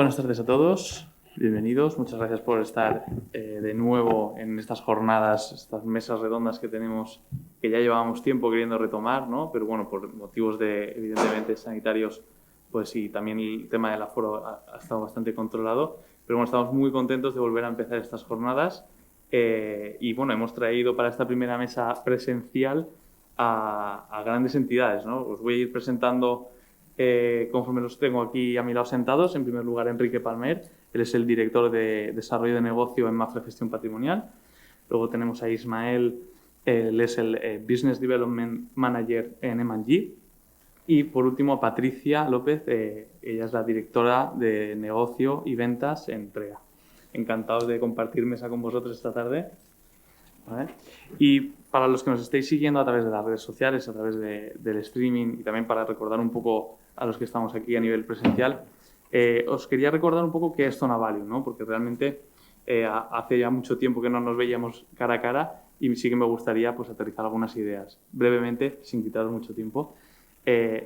Buenas tardes a todos, bienvenidos. Muchas gracias por estar de nuevo en estas jornadas, estas mesas redondas que tenemos, que ya llevábamos tiempo queriendo retomar, ¿no? Pero bueno, por motivos de, evidentemente, sanitarios, pues sí, también el tema del aforo ha estado bastante controlado. Pero bueno, estamos muy contentos de volver a empezar estas jornadas y bueno, hemos traído para esta primera mesa presencial a grandes entidades, ¿no? Os voy a ir presentando conforme los tengo aquí a mi lado sentados. En primer lugar, Enrique Palmer, él es el director de desarrollo de negocio en Mapfre Gestión Patrimonial. Luego tenemos a Ismael, él es el Business Development Manager en M&G. Y por último, a Patricia López, ella es la directora de negocio y ventas en PREA. Encantados de compartir mesa con vosotros esta tarde. ¿Vale? Y para los que nos estéis siguiendo a través de las redes sociales, a través del streaming y también para recordar un poco a los que estamos aquí a nivel presencial, os quería recordar un poco qué es Zona Value, ¿no? Porque realmente hace ya mucho tiempo que no nos veíamos cara a cara y sí que me gustaría pues, aterrizar algunas ideas brevemente, sin quitaros mucho tiempo.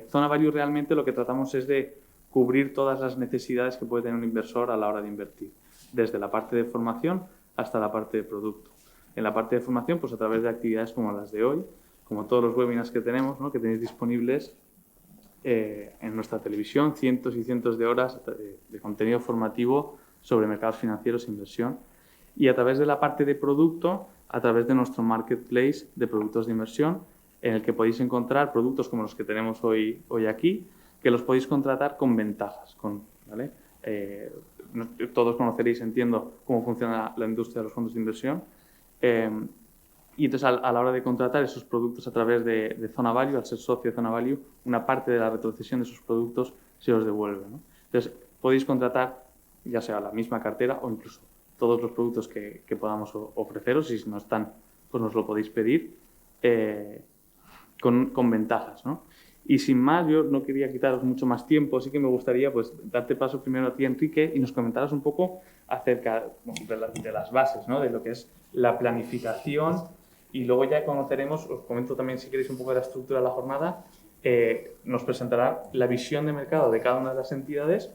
Zona Value realmente lo que tratamos es de cubrir todas las necesidades que puede tener un inversor a la hora de invertir, desde la parte de formación hasta la parte de producto. En la parte de formación, pues a través de actividades como las de hoy, como todos los webinars que tenemos, ¿no? Que tenéis disponibles en nuestra televisión, cientos y cientos de horas de contenido formativo sobre mercados financieros e inversión. Y a través de la parte de producto, a través de nuestro marketplace de productos de inversión, en el que podéis encontrar productos como los que tenemos hoy aquí, que los podéis contratar con ventajas, ¿vale? Todos conoceréis, entiendo, cómo funciona la industria de los fondos de inversión. Y entonces a la hora de contratar esos productos a través de Zona Value, al ser socio de Zona Value, una parte de la retrocesión de esos productos se os devuelve, ¿no? Entonces podéis contratar ya sea la misma cartera o incluso todos los productos que podamos ofreceros, y si no están, pues nos lo podéis pedir con ventajas, ¿no? Y sin más, yo no quería quitaros mucho más tiempo, así que me gustaría pues darte paso primero a ti, Enrique, y nos comentaras un poco acerca de las bases, ¿no? De lo que es la planificación, y luego ya conoceremos, os comento también si queréis un poco de la estructura de la jornada, nos presentará la visión de mercado de cada una de las entidades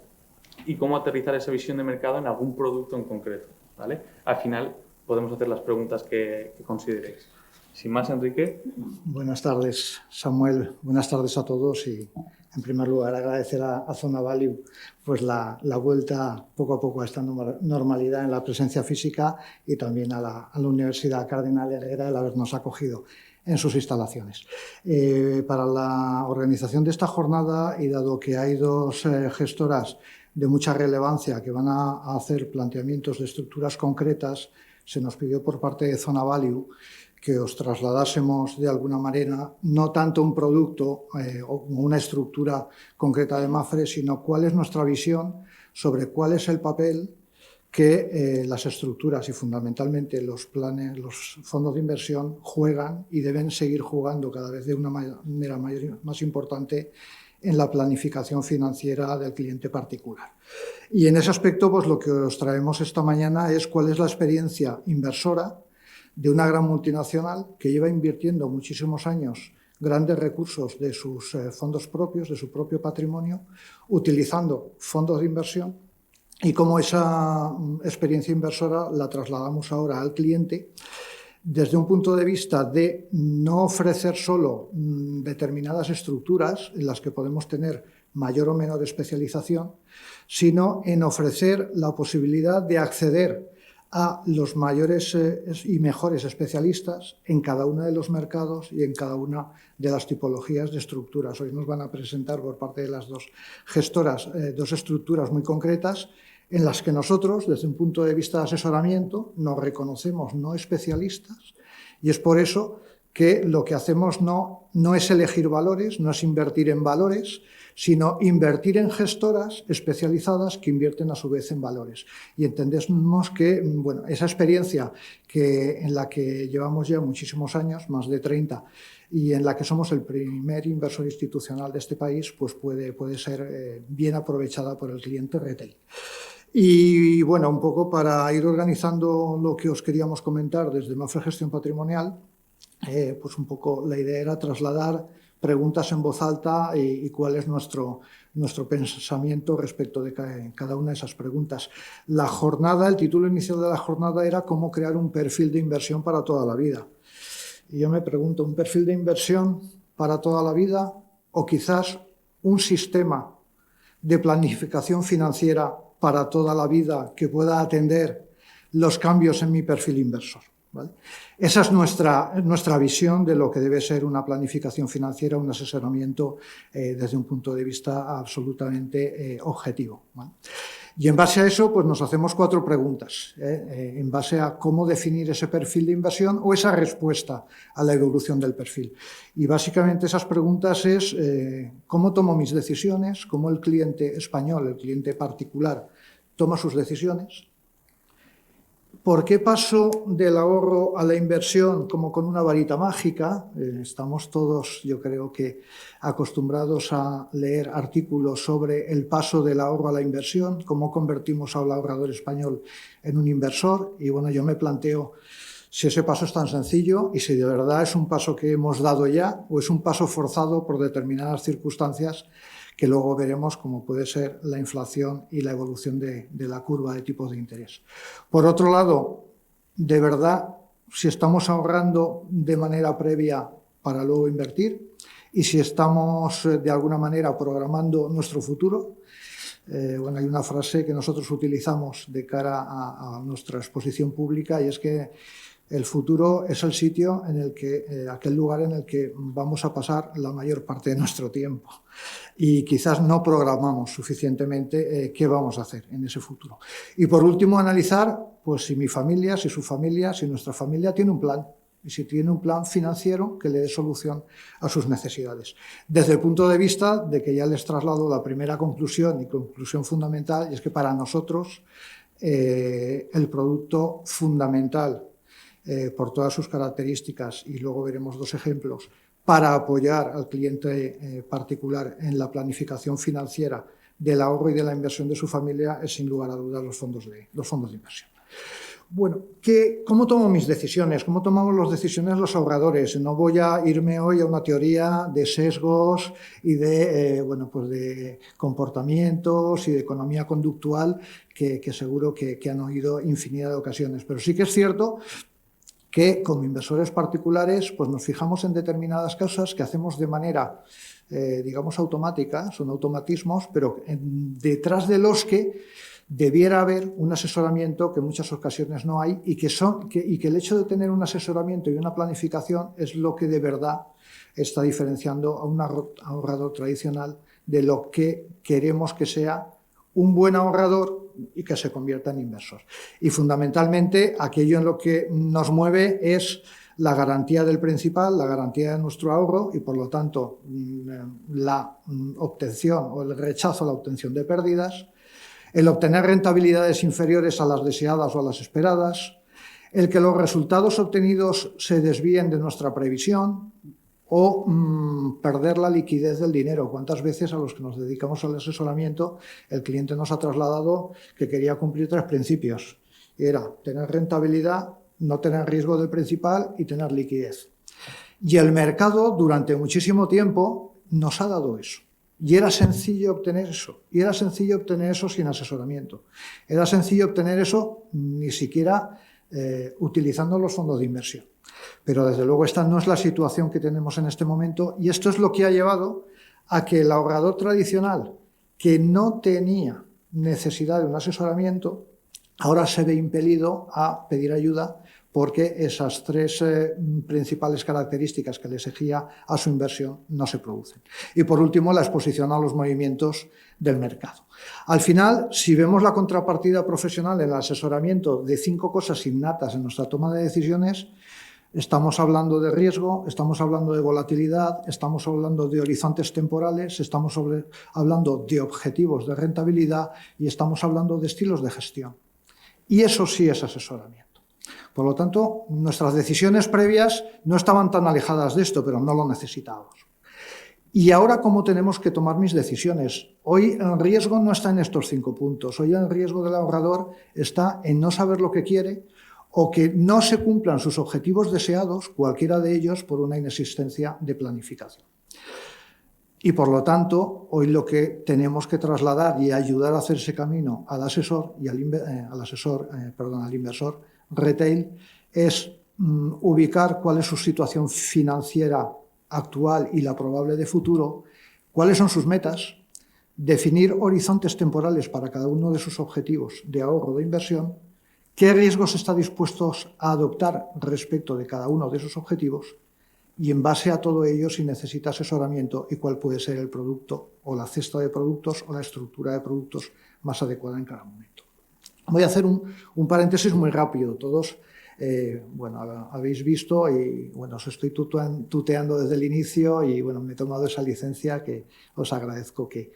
y cómo aterrizar esa visión de mercado en algún producto en concreto, ¿vale? Al final podemos hacer las preguntas que consideréis. Sin más, Enrique. Buenas tardes, Samuel. Buenas tardes a todos y, en primer lugar, agradecer a Zona Value pues, la vuelta poco a poco a esta normalidad en la presencia física y también a la Universidad Cardenal Herrera el habernos acogido en sus instalaciones. Para la organización de esta jornada, y dado que hay dos gestoras de mucha relevancia que van a hacer planteamientos de estructuras concretas, se nos pidió por parte de Zona Value que os trasladásemos de alguna manera no tanto un producto o una estructura concreta de Mapfre, sino cuál es nuestra visión sobre cuál es el papel que las estructuras y fundamentalmente los fondos de inversión juegan y deben seguir jugando cada vez de una manera más importante en la planificación financiera del cliente particular. Y en ese aspecto, pues lo que os traemos esta mañana es cuál es la experiencia inversora de una gran multinacional que lleva invirtiendo muchísimos años grandes recursos de sus fondos propios, de su propio patrimonio, utilizando fondos de inversión, y cómo esa experiencia inversora la trasladamos ahora al cliente desde un punto de vista de no ofrecer solo determinadas estructuras en las que podemos tener mayor o menor especialización, sino en ofrecer la posibilidad de acceder a los mayores y mejores especialistas en cada uno de los mercados y en cada una de las tipologías de estructuras. Hoy nos van a presentar por parte de las dos gestoras dos estructuras muy concretas en las que nosotros, desde un punto de vista de asesoramiento, nos reconocemos no especialistas, y es por eso que lo que hacemos no es elegir valores, no es invertir en valores, sino invertir en gestoras especializadas que invierten a su vez en valores. Y entendemos que bueno, esa experiencia en la que llevamos ya muchísimos años, más de 30, y en la que somos el primer inversor institucional de este país, pues puede ser bien aprovechada por el cliente retail. Y bueno, un poco para ir organizando lo que os queríamos comentar desde Mapfre Gestión Patrimonial, pues un poco la idea era trasladar preguntas en voz alta y cuál es nuestro pensamiento respecto de cada una de esas preguntas. La jornada, el título inicial de la jornada era cómo crear un perfil de inversión para toda la vida. Y yo me pregunto, ¿un perfil de inversión para toda la vida o quizás un sistema de planificación financiera para toda la vida que pueda atender los cambios en mi perfil inversor? ¿Vale? Esa es nuestra visión de lo que debe ser una planificación financiera, un asesoramiento desde un punto de vista absolutamente objetivo, ¿vale? Y en base a eso, pues nos hacemos 4 preguntas, en base a cómo definir ese perfil de inversión o esa respuesta a la evolución del perfil. Y básicamente esas preguntas es cómo tomo mis decisiones, cómo el cliente español, el cliente particular, toma sus decisiones. ¿Por qué paso del ahorro a la inversión como con una varita mágica? Estamos todos, yo creo que, acostumbrados a leer artículos sobre el paso del ahorro a la inversión, cómo convertimos al ahorrador español en un inversor. Y bueno, yo me planteo si ese paso es tan sencillo y si de verdad es un paso que hemos dado ya o es un paso forzado por determinadas circunstancias que luego veremos cómo puede ser la inflación y la evolución de la curva de tipos de interés. Por otro lado, de verdad, si estamos ahorrando de manera previa para luego invertir y si estamos de alguna manera programando nuestro futuro. Bueno, hay una frase que nosotros utilizamos de cara a nuestra exposición pública y es que el futuro es el sitio en el que, aquel lugar en el que vamos a pasar la mayor parte de nuestro tiempo. Y quizás no programamos suficientemente qué vamos a hacer en ese futuro. Y por último, analizar pues, si mi familia, si su familia, si nuestra familia tiene un plan. Y si tiene un plan financiero que le dé solución a sus necesidades. Desde el punto de vista de que ya les traslado la primera conclusión y conclusión fundamental, y es que para nosotros el producto fundamental por todas sus características, y luego veremos 2 ejemplos, para apoyar al cliente particular en la planificación financiera del ahorro y de la inversión de su familia es sin lugar a dudas los fondos de inversión. Bueno, ¿cómo tomo mis decisiones? ¿Cómo tomamos las decisiones los ahorradores? No voy a irme hoy a una teoría de sesgos y de comportamientos y de economía conductual que seguro que han oído infinidad de ocasiones. Pero sí que es cierto que como inversores particulares pues nos fijamos en determinadas cosas que hacemos de manera, digamos, automática, son automatismos, pero detrás de los que debiera haber un asesoramiento que en muchas ocasiones no hay y que el hecho de tener un asesoramiento y una planificación es lo que de verdad está diferenciando a un ahorrador tradicional de lo que queremos que sea un buen ahorrador y que se convierta en inversor. Y fundamentalmente aquello en lo que nos mueve es la garantía del principal, la garantía de nuestro ahorro y por lo tanto la obtención o el rechazo a la obtención de pérdidas, el obtener rentabilidades inferiores a las deseadas o a las esperadas, el que los resultados obtenidos se desvíen de nuestra previsión o perder la liquidez del dinero. ¿Cuántas veces a los que nos dedicamos al asesoramiento el cliente nos ha trasladado que quería cumplir 3 principios? Y era tener rentabilidad, no tener riesgo del principal y tener liquidez. Y el mercado durante muchísimo tiempo nos ha dado eso. Y era sencillo obtener eso. Y era sencillo obtener eso sin asesoramiento. Era sencillo obtener eso ni siquiera utilizando los fondos de inversión. Pero desde luego esta no es la situación que tenemos en este momento y esto es lo que ha llevado a que el ahorrador tradicional que no tenía necesidad de un asesoramiento ahora se ve impelido a pedir ayuda porque esas 3 principales características que le exigía a su inversión no se producen. Y por último, la exposición a los movimientos del mercado. Al final, si vemos la contrapartida profesional en el asesoramiento de 5 cosas innatas en nuestra toma de decisiones, estamos hablando de riesgo, estamos hablando de volatilidad, estamos hablando de horizontes temporales, estamos hablando de objetivos de rentabilidad y estamos hablando de estilos de gestión. Y eso sí es asesoramiento. Por lo tanto, nuestras decisiones previas no estaban tan alejadas de esto, pero no lo necesitábamos. Y ahora, ¿cómo tenemos que tomar mis decisiones? Hoy el riesgo no está en estos 5 puntos. Hoy el riesgo del ahorrador está en no saber lo que quiere o que no se cumplan sus objetivos deseados, cualquiera de ellos, por una inexistencia de planificación. Y por lo tanto, hoy lo que tenemos que trasladar y ayudar a hacer ese camino al asesor y al inversor retail es ubicar cuál es su situación financiera actual y la probable de futuro, cuáles son sus metas, definir horizontes temporales para cada uno de sus objetivos de ahorro o de inversión, qué riesgos está dispuesto a adoptar respecto de cada uno de esos objetivos y en base a todo ello si necesita asesoramiento y cuál puede ser el producto o la cesta de productos o la estructura de productos más adecuada en cada momento. Voy a hacer un paréntesis muy rápido. Todos habéis visto y os estoy tuteando desde el inicio y me he tomado esa licencia que os agradezco que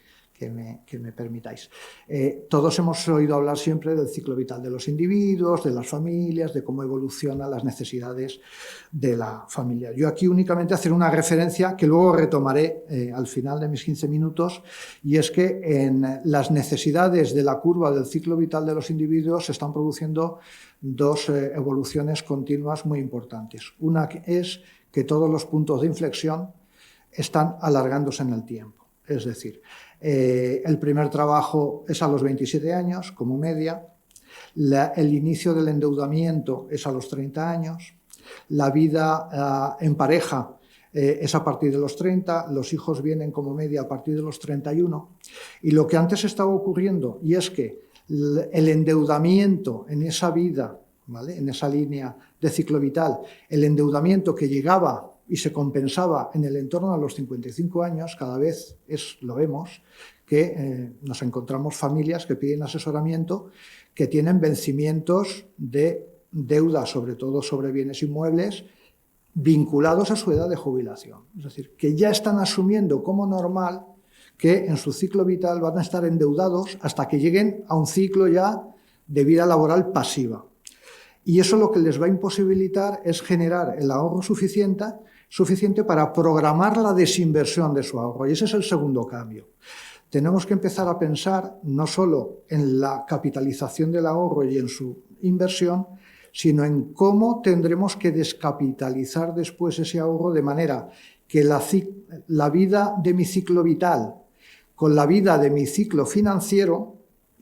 me permitáis. Todos hemos oído hablar siempre del ciclo vital de los individuos, de las familias, de cómo evolucionan las necesidades de la familia. Yo aquí únicamente hacer una referencia que luego retomaré al final de mis 15 minutos, y es que en las necesidades de la curva del ciclo vital de los individuos se están produciendo dos evoluciones continuas muy importantes. Una es que todos los puntos de inflexión están alargándose en el tiempo. Es decir, el primer trabajo es a los 27 años, como media, el inicio del endeudamiento es a los 30 años, la vida en pareja es a partir de los 30, los hijos vienen como media a partir de los 31, y lo que antes estaba ocurriendo, y es que el endeudamiento en esa vida, ¿vale?, en esa línea de ciclo vital, el endeudamiento que llegaba y se compensaba en el entorno de los 55 años, cada vez lo vemos, que nos encontramos familias que piden asesoramiento, que tienen vencimientos de deuda, sobre todo sobre bienes inmuebles, vinculados a su edad de jubilación. Es decir, que ya están asumiendo como normal que en su ciclo vital van a estar endeudados hasta que lleguen a un ciclo ya de vida laboral pasiva. Y eso lo que les va a imposibilitar es generar el ahorro suficiente para programar la desinversión de su ahorro. Y ese es el segundo cambio. Tenemos que empezar a pensar no solo en la capitalización del ahorro y en su inversión, sino en cómo tendremos que descapitalizar después ese ahorro de manera que la vida de mi ciclo vital con la vida de mi ciclo financiero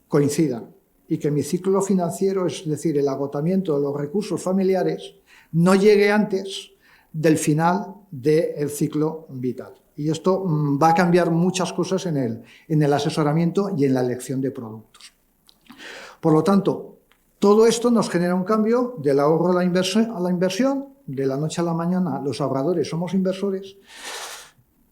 coincidan, y que mi ciclo financiero, es decir, el agotamiento de los recursos familiares, no llegue antes del final del ciclo vital. Y esto va a cambiar muchas cosas en el asesoramiento y en la elección de productos. Por lo tanto, todo esto nos genera un cambio del ahorro a la inversión. De la noche a la mañana los ahorradores somos inversores,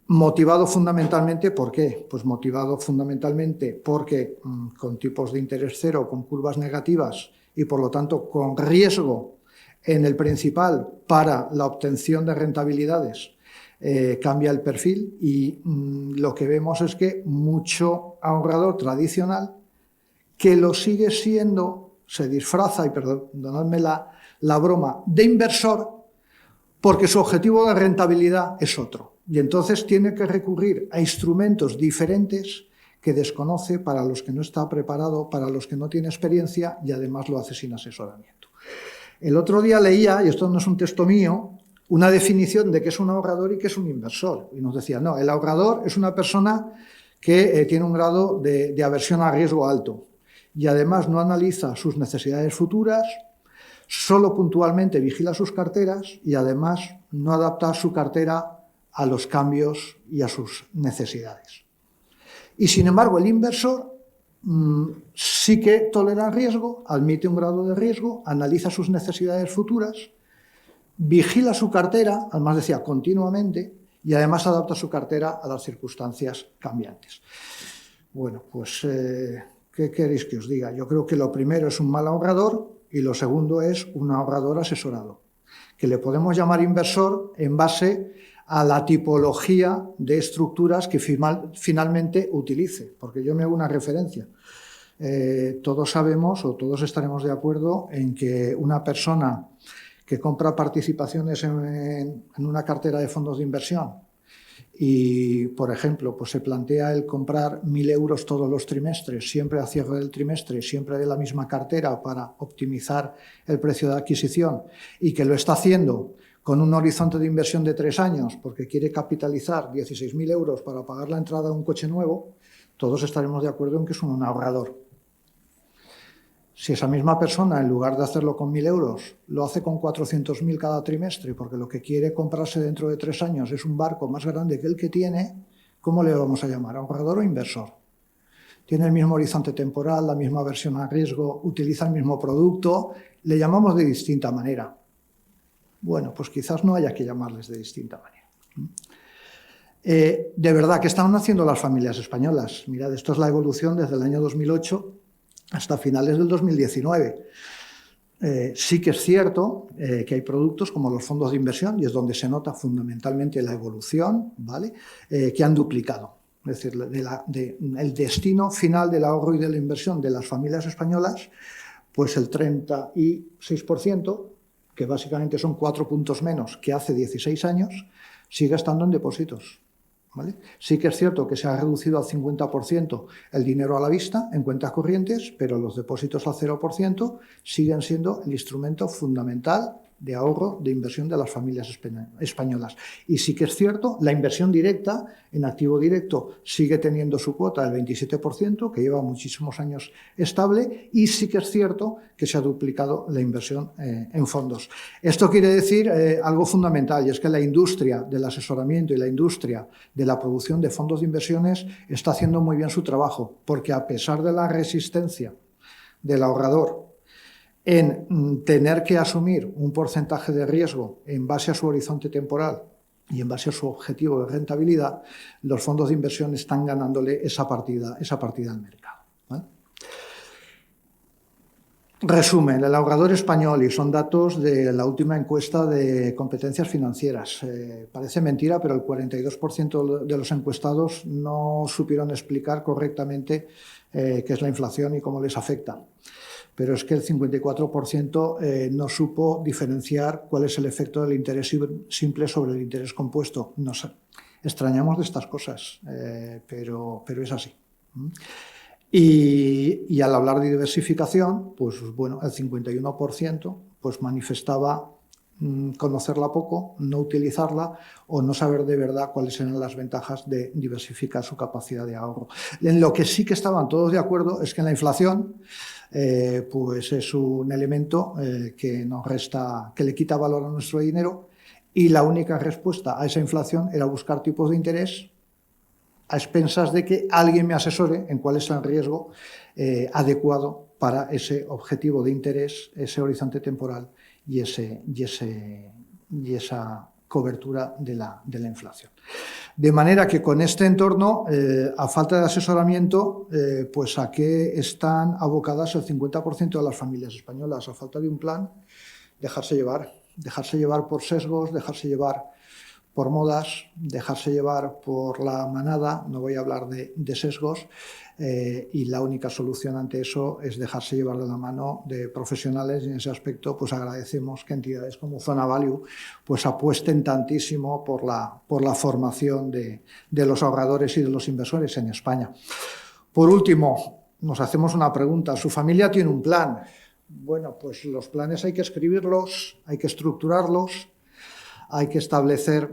motivado fundamentalmente, ¿por qué? Pues motivado fundamentalmente porque con tipos de interés cero, con curvas negativas y por lo tanto con riesgo en el principal para la obtención de rentabilidades, cambia el perfil y lo que vemos es que mucho ahorrador tradicional que lo sigue siendo, se disfraza, y perdonadme la broma, de inversor porque su objetivo de rentabilidad es otro. Y entonces tiene que recurrir a instrumentos diferentes que desconoce, para los que no está preparado, para los que no tiene experiencia y además lo hace sin asesoramiento. El otro día leía, y esto no es un texto mío, una definición de qué es un ahorrador y qué es un inversor. Y nos decía, no, el ahorrador es una persona que tiene un grado de aversión a riesgo alto y además no analiza sus necesidades futuras, solo puntualmente vigila sus carteras y además no adapta su cartera a los cambios y a sus necesidades. Y sin embargo, el inversor sí que tolera el riesgo, admite un grado de riesgo, analiza sus necesidades futuras, vigila su cartera, además decía continuamente, y además adapta su cartera a las circunstancias cambiantes. Bueno, pues, ¿qué queréis que os diga? Yo creo que lo primero es un mal ahorrador y lo segundo es un ahorrador asesorado, que le podemos llamar inversor en base a la tipología de estructuras que finalmente utilice, porque yo me hago una referencia. Todos sabemos o todos estaremos de acuerdo en que una persona que compra participaciones en una cartera de fondos de inversión y, por ejemplo, pues se plantea el comprar 1.000 euros todos los trimestres, siempre a cierre del trimestre, siempre de la misma cartera para optimizar el precio de adquisición, y que lo está haciendo con un horizonte de inversión de 3 años, porque quiere capitalizar 16.000 euros para pagar la entrada de un coche nuevo, todos estaremos de acuerdo en que es un ahorrador. Si esa misma persona, en lugar de hacerlo con 1.000 euros, lo hace con 400.000 cada trimestre, porque lo que quiere comprarse dentro de 3 años es un barco más grande que el que tiene, ¿cómo le vamos a llamar? ¿Ahorrador o inversor? Tiene el mismo horizonte temporal, la misma aversión a riesgo, utiliza el mismo producto, le llamamos de distinta manera. Bueno, pues quizás no haya que llamarles de distinta manera. De verdad, ¿qué están haciendo las familias españolas? Mirad, esto es la evolución desde el año 2008 hasta finales del 2019. Sí que es cierto que hay productos como los fondos de inversión, y es donde se nota fundamentalmente la evolución, ¿vale? Que han duplicado. Es decir, el destino final del ahorro y de la inversión de las familias españolas, pues el 36%, que básicamente son 4 puntos menos que hace 16 años, sigue estando en depósitos. ¿Vale? Sí que es cierto que se ha reducido al 50% el dinero a la vista en cuentas corrientes, pero los depósitos al 0% siguen siendo el instrumento fundamental de ahorro, de inversión de las familias españolas. Y sí que es cierto, la inversión directa en activo directo sigue teniendo su cuota del 27%, que lleva muchísimos años estable, y sí que es cierto que se ha duplicado la inversión en fondos. Esto quiere decir algo fundamental, y es que la industria del asesoramiento y la industria de la producción de fondos de inversiones está haciendo muy bien su trabajo, porque a pesar de la resistencia del ahorrador en tener que asumir un porcentaje de riesgo en base a su horizonte temporal y en base a su objetivo de rentabilidad, los fondos de inversión están ganándole esa partida al mercado, ¿vale? Resumen, el ahorrador español, y son datos de la última encuesta de competencias financieras. Parece mentira, pero el 42% de los encuestados no supieron explicar correctamente qué es la inflación y cómo les afecta. Pero es que el 54% no supo diferenciar cuál es el efecto del interés simple sobre el interés compuesto. Nos extrañamos de estas cosas, pero es así. Y al hablar de diversificación, pues bueno, el 51% pues manifestaba conocerla poco, no utilizarla o no saber de verdad cuáles eran las ventajas de diversificar su capacidad de ahorro. En lo que sí que estaban todos de acuerdo es que la inflación pues es un elemento que nos resta, que le quita valor a nuestro dinero, y la única respuesta a esa inflación era buscar tipos de interés a expensas de que alguien me asesore en cuál es el riesgo adecuado para ese objetivo de interés, ese horizonte temporal y esa cobertura de la inflación. De manera que con este entorno, a falta de asesoramiento, pues a qué están abocadas el 50% de las familias españolas, a falta de un plan, dejarse llevar por sesgos, dejarse llevar por modas, dejarse llevar por la manada, no voy a hablar de sesgos, y la única solución ante eso es dejarse llevar de la mano de profesionales, y en ese aspecto pues agradecemos que entidades como Zona Value pues apuesten tantísimo por la formación de los ahorradores y de los inversores en España. Por último, nos hacemos una pregunta: ¿su familia tiene un plan? Bueno, pues los planes hay que escribirlos, hay que estructurarlos, hay que establecer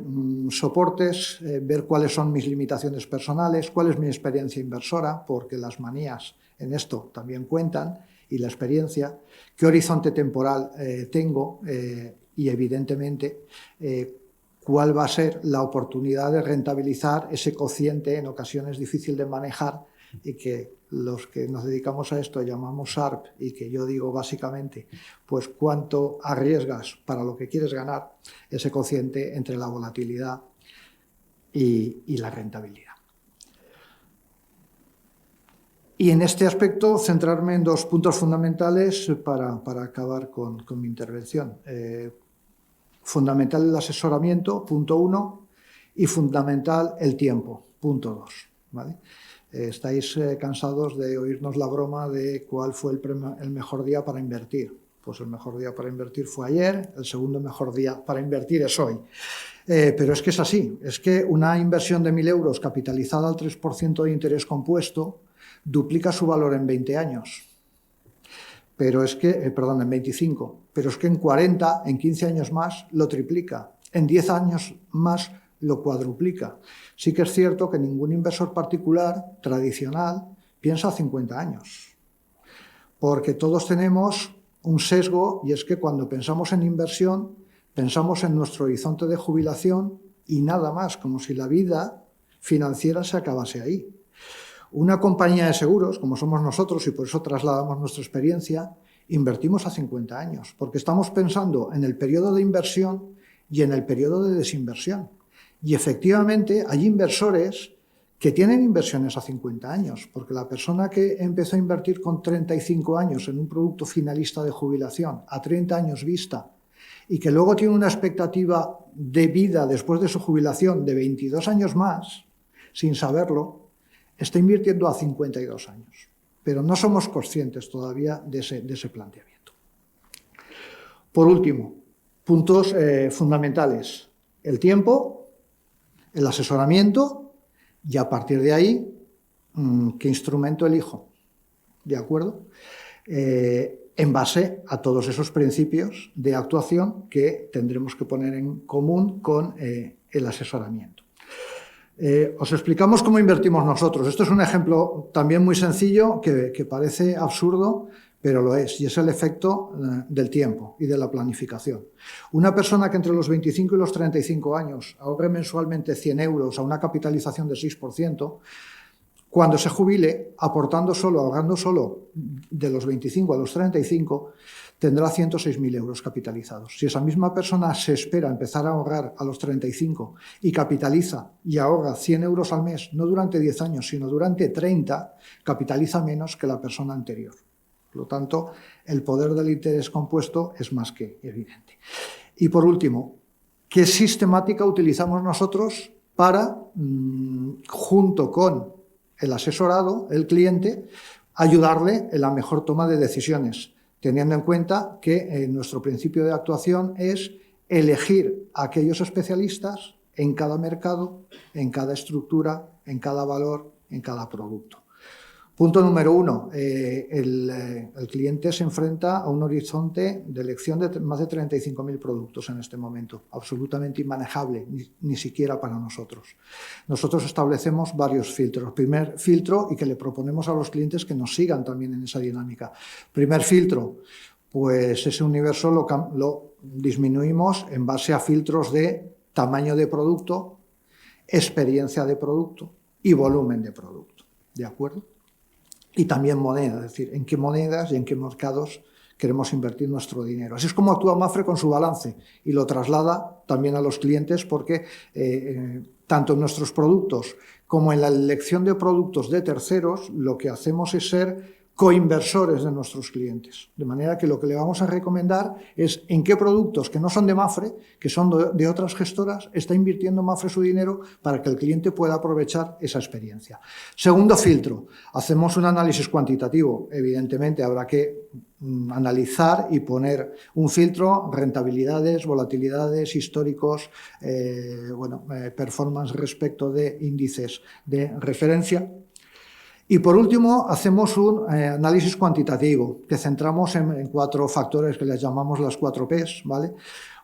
soportes, ver cuáles son mis limitaciones personales, cuál es mi experiencia inversora, porque las manías en esto también cuentan, y la experiencia, qué horizonte temporal tengo y, evidentemente, cuál va a ser la oportunidad de rentabilizar ese cociente, en ocasiones difícil de manejar, y que los que nos dedicamos a esto llamamos Sharp, y que yo digo básicamente, pues cuánto arriesgas para lo que quieres ganar, ese cociente entre la volatilidad y la rentabilidad. Y en este aspecto centrarme en 2 puntos fundamentales para acabar con mi intervención. Fundamental el asesoramiento, punto 1, y fundamental el tiempo, punto 2, ¿vale? Estáis cansados de oírnos la broma de cuál fue el mejor día para invertir. Pues el mejor día para invertir fue ayer, el segundo mejor día para invertir es hoy. Pero es que es así, es que una inversión de 1.000 euros capitalizada al 3% de interés compuesto duplica su valor en 20 años. pero es que, perdón, en 25, pero es que en 40, en 15 años más, lo triplica. En 10 años más lo cuadruplica. Sí que es cierto que ningún inversor particular tradicional piensa a 50 años, porque todos tenemos un sesgo, y es que cuando pensamos en inversión, pensamos en nuestro horizonte de jubilación y nada más, como si la vida financiera se acabase ahí. Una compañía de seguros, como somos nosotros, y por eso trasladamos nuestra experiencia, invertimos a 50 años, porque estamos pensando en el periodo de inversión y en el periodo de desinversión. Y efectivamente hay inversores que tienen inversiones a 50 años, porque la persona que empezó a invertir con 35 años en un producto finalista de jubilación, a 30 años vista, y que luego tiene una expectativa de vida después de su jubilación de 22 años más, sin saberlo, está invirtiendo a 52 años. Pero no somos conscientes todavía de ese planteamiento. Por último, puntos fundamentales: el tiempo, el asesoramiento y, a partir de ahí, ¿qué instrumento elijo? ¿De acuerdo? En base a todos esos principios de actuación que tendremos que poner en común con el asesoramiento. Os explicamos cómo invertimos nosotros. Esto es un ejemplo también muy sencillo que parece absurdo, pero lo es, y es el efecto del tiempo y de la planificación. Una persona que entre los 25 y los 35 años ahorre mensualmente 100 euros a una capitalización del 6%, cuando se jubile, ahorrando solo de los 25 a los 35, tendrá 106.000 euros capitalizados. Si esa misma persona se espera empezar a ahorrar a los 35 y capitaliza y ahorra 100 euros al mes, no durante 10 años, sino durante 30, capitaliza menos que la persona anterior. Por lo tanto, el poder del interés compuesto es más que evidente. Y por último, ¿qué sistemática utilizamos nosotros para, junto con el asesorado, el cliente, ayudarle en la mejor toma de decisiones, teniendo en cuenta que nuestro principio de actuación es elegir a aquellos especialistas en cada mercado, en cada estructura, en cada valor, en cada producto? Punto número 1. El cliente se enfrenta a un horizonte de elección de más de 35.000 productos en este momento, absolutamente inmanejable, ni siquiera para nosotros. Nosotros establecemos varios filtros. Primer filtro, y que le proponemos a los clientes que nos sigan también en esa dinámica. Primer filtro, pues ese universo lo disminuimos en base a filtros de tamaño de producto, experiencia de producto y volumen de producto. ¿De acuerdo? Y también moneda, es decir, en qué monedas y en qué mercados queremos invertir nuestro dinero. Así es como actúa Mapfre con su balance y lo traslada también a los clientes, porque tanto en nuestros productos como en la elección de productos de terceros, lo que hacemos es ser coinversores de nuestros clientes. De manera que lo que le vamos a recomendar es en qué productos que no son de Mapfre, que son de otras gestoras, está invirtiendo Mapfre su dinero para que el cliente pueda aprovechar esa experiencia. Segundo filtro, hacemos un análisis cuantitativo. Evidentemente habrá que analizar y poner un filtro: rentabilidades, volatilidades, históricos, performance respecto de índices de referencia. Y por último, hacemos un análisis cuantitativo que centramos en 4 factores que les llamamos las 4 Ps, ¿vale?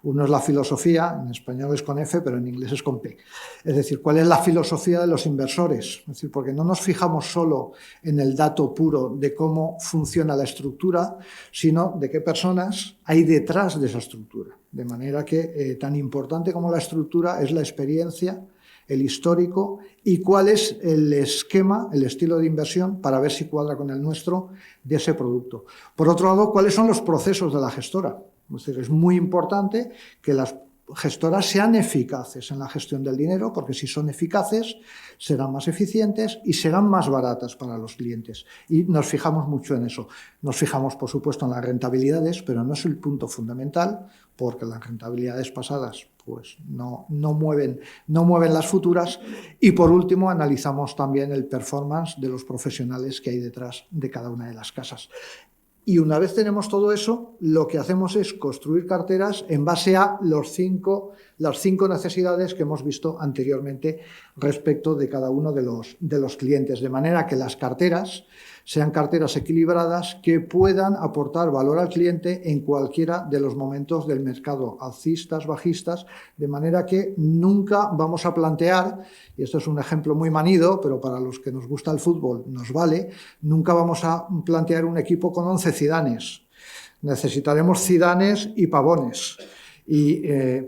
Uno es la filosofía, en español es con F, pero en inglés es con P. Es decir, ¿cuál es la filosofía de los inversores? Es decir, porque no nos fijamos solo en el dato puro de cómo funciona la estructura, sino de qué personas hay detrás de esa estructura. De manera que tan importante como la estructura es la experiencia, el histórico y cuál es el esquema, el estilo de inversión, para ver si cuadra con el nuestro, de ese producto. Por otro lado, cuáles son los procesos de la gestora. Es decir, es muy importante que las gestoras sean eficaces en la gestión del dinero, porque si son eficaces, serán más eficientes y serán más baratas para los clientes. Y nos fijamos mucho en eso. Nos fijamos, por supuesto, en las rentabilidades, pero no es el punto fundamental, porque las rentabilidades pasadas pues no mueven las futuras. Y por último, analizamos también el performance de los profesionales que hay detrás de cada una de las casas. Y una vez tenemos todo eso, lo que hacemos es construir carteras en base a las cinco necesidades que hemos visto anteriormente respecto de cada uno de los clientes. De manera que las carteras sean carteras equilibradas que puedan aportar valor al cliente en cualquiera de los momentos del mercado, alcistas, bajistas, de manera que nunca vamos a plantear, y esto es un ejemplo muy manido, pero para los que nos gusta el fútbol nos vale, nunca vamos a plantear un equipo con 11 Zidanes. Necesitaremos Zidanes y Pavones y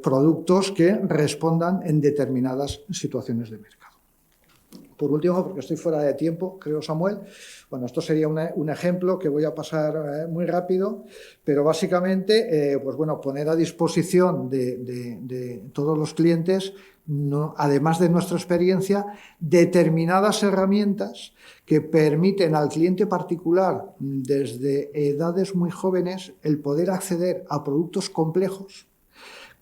productos que respondan en determinadas situaciones de mercado. Por último, porque estoy fuera de tiempo, creo, Samuel, bueno, esto sería un ejemplo que voy a pasar muy rápido, pero básicamente, pues bueno, poner a disposición de todos los clientes, además de nuestra experiencia, determinadas herramientas que permiten al cliente particular, desde edades muy jóvenes, el poder acceder a productos complejos,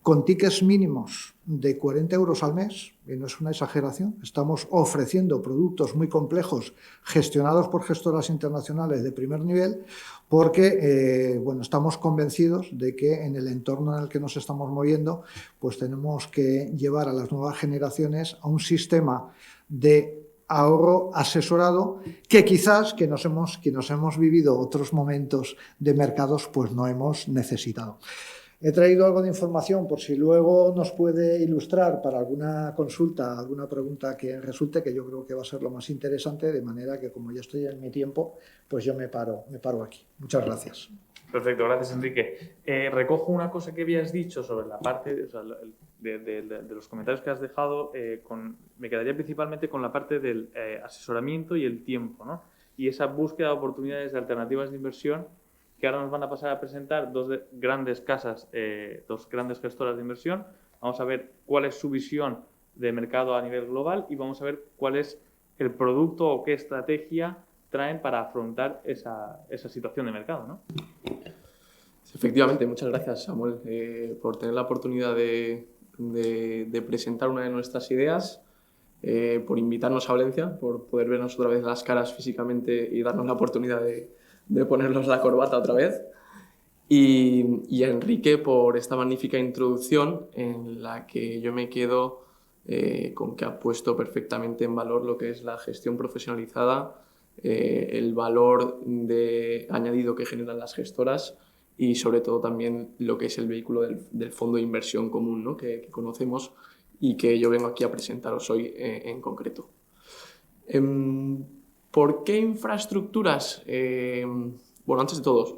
con tickets mínimos de 40 euros al mes, y no es una exageración, estamos ofreciendo productos muy complejos gestionados por gestoras internacionales de primer nivel, porque bueno, estamos convencidos de que en el entorno en el que nos estamos moviendo, pues tenemos que llevar a las nuevas generaciones a un sistema de ahorro asesorado que quizás que nos hemos vivido otros momentos de mercados pues no hemos necesitado. He traído algo de información por si luego nos puede ilustrar para alguna consulta, alguna pregunta que resulte, que yo creo que va a ser lo más interesante, de manera que como ya estoy en mi tiempo, pues yo me paro aquí. Muchas gracias. Perfecto, gracias Enrique. Recojo una cosa que habías dicho sobre la parte, o sea, de los comentarios que has dejado, me quedaría principalmente con la parte del asesoramiento y el tiempo, ¿no? Y esa búsqueda de oportunidades de alternativas de inversión que ahora nos van a pasar a presentar dos grandes casas, dos grandes gestoras de inversión. Vamos a ver cuál es su visión de mercado a nivel global y vamos a ver cuál es el producto o qué estrategia traen para afrontar esa situación de mercado, ¿no? Efectivamente, muchas gracias, Samuel, por tener la oportunidad de presentar una de nuestras ideas, por invitarnos a Valencia, por poder vernos otra vez las caras físicamente y darnos la oportunidad de ponernos la corbata otra vez. Y a Enrique por esta magnífica introducción en la que yo me quedo con que ha puesto perfectamente en valor lo que es la gestión profesionalizada, el valor añadido que generan las gestoras y sobre todo también lo que es el vehículo del fondo de inversión común, ¿no? que conocemos y que yo vengo aquí a presentaros hoy en concreto. ¿Por qué infraestructuras? Bueno, antes de todo,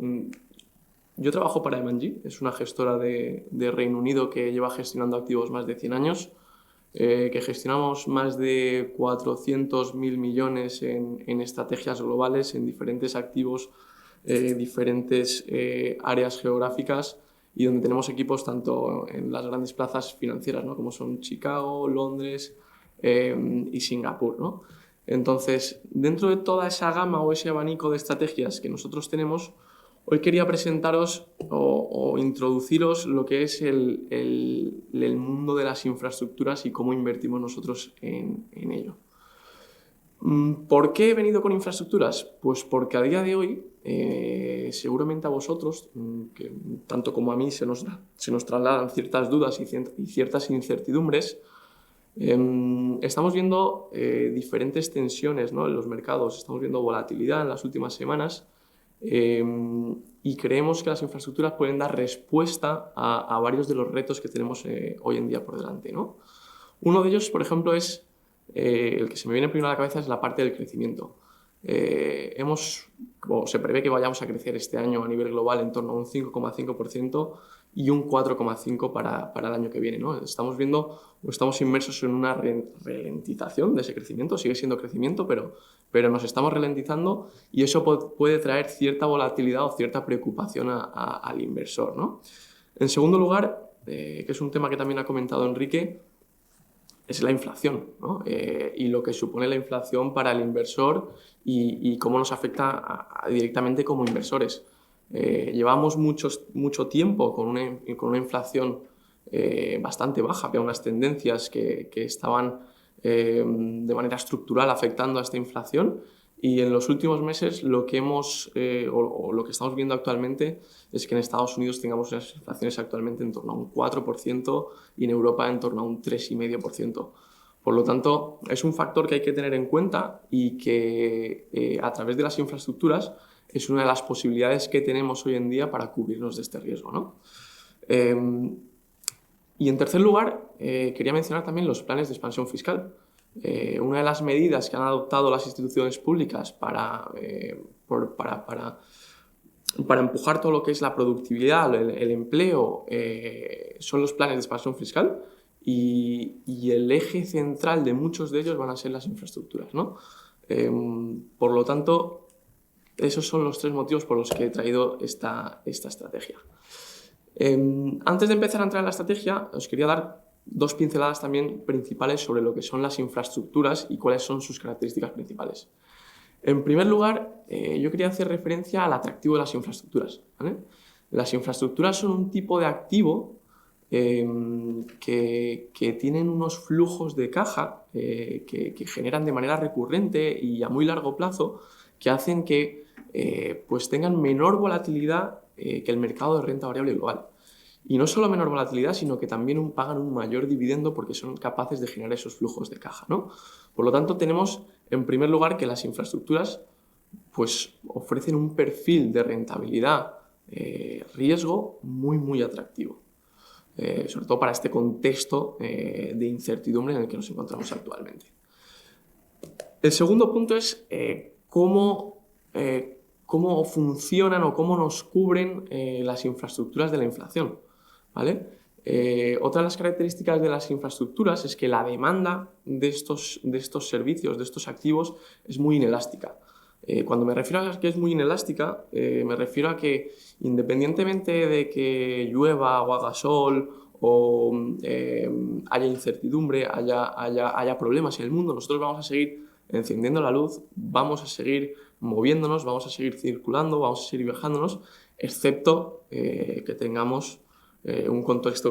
yo trabajo para M&G, es una gestora de Reino Unido que lleva gestionando activos más de 100 años, que gestionamos más de 400.000 millones en estrategias globales, en diferentes activos, diferentes áreas geográficas y donde tenemos equipos tanto en las grandes plazas financieras, ¿no? Como son Chicago, Londres y Singapur, ¿no? Entonces, dentro de toda esa gama o ese abanico de estrategias que nosotros tenemos, hoy quería presentaros o introduciros lo que es el mundo de las infraestructuras y cómo invertimos nosotros en ello. ¿Por qué he venido con infraestructuras? Pues porque a día de hoy, seguramente a vosotros, que tanto como a mí se nos trasladan ciertas dudas y ciertas incertidumbres, estamos viendo diferentes tensiones, ¿no? En los mercados, estamos viendo volatilidad en las últimas semanas y creemos que las infraestructuras pueden dar respuesta a varios de los retos que tenemos hoy en día por delante, ¿no? Uno de ellos, por ejemplo, es el que se me viene primero a la cabeza es la parte del crecimiento. Se prevé que vayamos a crecer este año a nivel global en torno a un 5,5% y un 4,5% para el año que viene, ¿no? Estamos viendo o estamos inmersos en una ralentización de ese crecimiento, sigue siendo crecimiento, pero nos estamos ralentizando y eso puede traer cierta volatilidad o cierta preocupación al inversor, ¿no? En segundo lugar, que es un tema que también ha comentado Enrique, es la inflación, ¿no? Y lo que supone la inflación para el inversor y cómo nos afecta directamente como inversores. Llevamos mucho tiempo con una inflación bastante baja, había unas tendencias que estaban de manera estructural afectando a esta inflación y en los últimos meses lo que lo que estamos viendo actualmente es que en Estados Unidos tengamos unas inflaciones actualmente en torno a un 4% y en Europa en torno a un 3,5%. Por lo tanto, es un factor que hay que tener en cuenta y que a través de las infraestructuras es una de las posibilidades que tenemos hoy en día para cubrirnos de este riesgo, ¿no? Y en tercer lugar, quería mencionar también los planes de expansión fiscal. Una de las medidas que han adoptado las instituciones públicas para empujar todo lo que es la productividad, el empleo, son los planes de expansión fiscal y el eje central de muchos de ellos van a ser las infraestructuras, ¿no? Por lo tanto, esos son los tres motivos por los que he traído esta estrategia. Antes de empezar a entrar en la estrategia, os quería dar dos pinceladas también principales sobre lo que son las infraestructuras y cuáles son sus características principales. En primer lugar, yo quería hacer referencia al atractivo de las infraestructuras, ¿vale? Las infraestructuras son un tipo de activo que tienen unos flujos de caja que generan de manera recurrente y a muy largo plazo, que hacen que pues tengan menor volatilidad que el mercado de renta variable global. Y no solo menor volatilidad, sino que también pagan un mayor dividendo porque son capaces de generar esos flujos de caja, ¿no? Por lo tanto, tenemos en primer lugar que las infraestructuras pues, ofrecen un perfil de rentabilidad, riesgo muy atractivo, sobre todo para este contexto de incertidumbre en el que nos encontramos actualmente. El segundo punto es cómo funcionan o cómo nos cubren las infraestructuras de la inflación, ¿vale? Otra de las características de las infraestructuras es que la demanda de estos servicios, de estos activos, es muy inelástica. Cuando me refiero a que es muy inelástica, me refiero a que independientemente de que llueva o haga sol o haya incertidumbre, haya problemas en el mundo, nosotros vamos a seguir encendiendo la luz, vamos a seguir moviéndonos, vamos a seguir circulando, vamos a seguir viajándonos, excepto que tengamos un contexto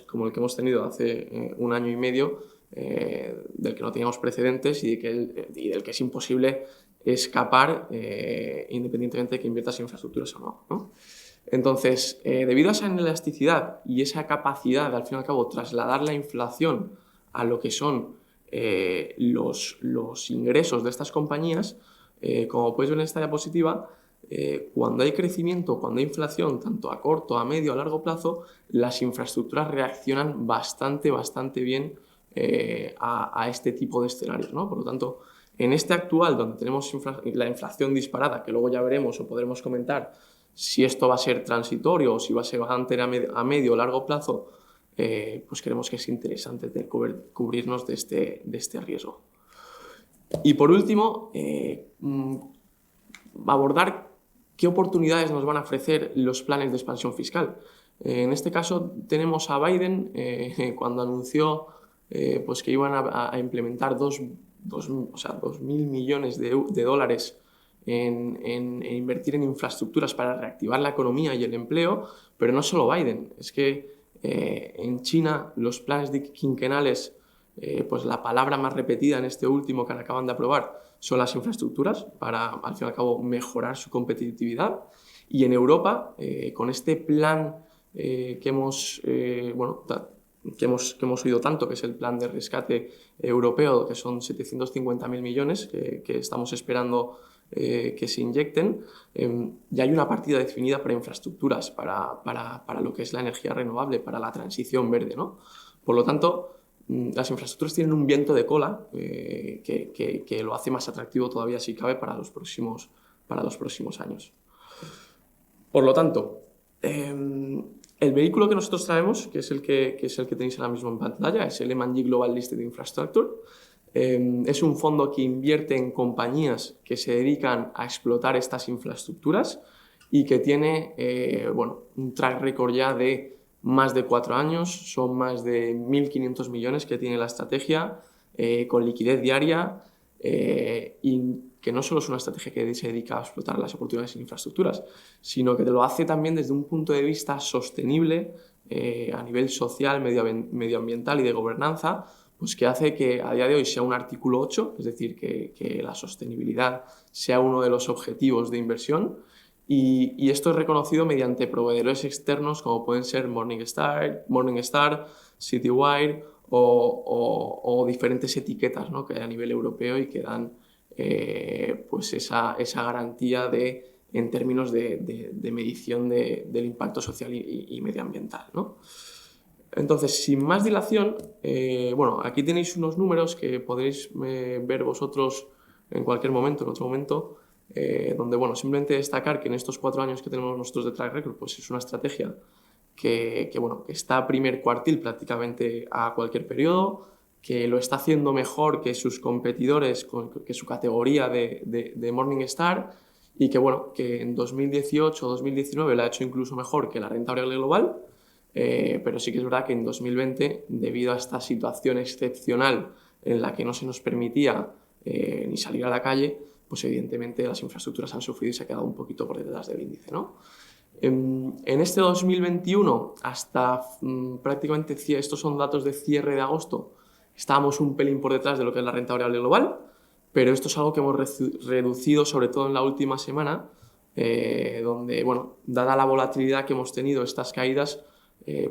como el que hemos tenido hace un año y medio, del que no teníamos precedentes y del que es imposible escapar independientemente de que inviertas en infraestructuras o no, ¿no? Entonces, debido a esa inelasticidad y esa capacidad de, al fin y al cabo, trasladar la inflación a lo que son los ingresos de estas compañías, como podéis ver en esta diapositiva, cuando hay crecimiento, cuando hay inflación, tanto a corto, a medio, a largo plazo, las infraestructuras reaccionan bastante bien a este tipo de escenarios, ¿no? Por lo tanto, en este actual, donde tenemos la inflación disparada, que luego ya veremos o podremos comentar si esto va a ser transitorio o si va a ser a medio o largo plazo, pues creemos que es interesante cubrirnos de este riesgo. Y por último, abordar qué oportunidades nos van a ofrecer los planes de expansión fiscal. En este caso tenemos a Biden cuando anunció pues que iban a implementar 2.000 millones de dólares en invertir en infraestructuras para reactivar la economía y el empleo, pero no solo Biden, es que en China los planes quinquenales, pues la palabra más repetida en este último que acaban de aprobar son las infraestructuras para, al fin y al cabo, mejorar su competitividad. Y en Europa, con este plan que hemos oído tanto, que es el plan de rescate europeo, que son 750.000 millones que estamos esperando que se inyecten, ya hay una partida definida para infraestructuras, para lo que es la energía renovable, para la transición verde, ¿no? Por lo tanto, las infraestructuras tienen un viento de cola que lo hace más atractivo todavía, si cabe, para los próximos años. Por lo tanto, el vehículo que nosotros traemos, que es el que tenéis ahora mismo en pantalla, es el M&G Global Listed Infrastructure. Es un fondo que invierte en compañías que se dedican a explotar estas infraestructuras y que tiene un track record ya de más de 4 años. Son más de 1.500 millones que tiene la estrategia, con liquidez diaria, y que no solo es una estrategia que se dedica a explotar las oportunidades en infraestructuras, sino que te lo hace también desde un punto de vista sostenible, a nivel social, medioambiental y de gobernanza, pues que hace que a día de hoy sea un artículo 8, es decir, que la sostenibilidad sea uno de los objetivos de inversión, y esto es reconocido mediante proveedores externos como pueden ser Morningstar, Citywire o diferentes etiquetas, ¿no?, que hay a nivel europeo y que dan pues esa garantía en términos de medición del impacto social y medioambiental, ¿no? Entonces, sin más dilación, bueno, aquí tenéis unos números que podréis ver vosotros en cualquier momento, en otro momento, donde, bueno, simplemente destacar que en estos 4 años que tenemos nosotros de track record, pues es una estrategia que está a primer cuartil prácticamente a cualquier periodo, que lo está haciendo mejor que sus competidores, que su categoría de Morningstar, y que, bueno, que en 2018 o 2019 la ha hecho incluso mejor que la renta variable global, pero sí que es verdad que en 2020, debido a esta situación excepcional en la que no se nos permitía ni salir a la calle, pues evidentemente las infraestructuras han sufrido y se ha quedado un poquito por detrás del índice, ¿no? En este 2021, hasta prácticamente, estos son datos de cierre de agosto, estábamos un pelín por detrás de lo que es la renta variable global, pero esto es algo que hemos reducido sobre todo en la última semana, donde, bueno, dada la volatilidad que hemos tenido, estas caídas,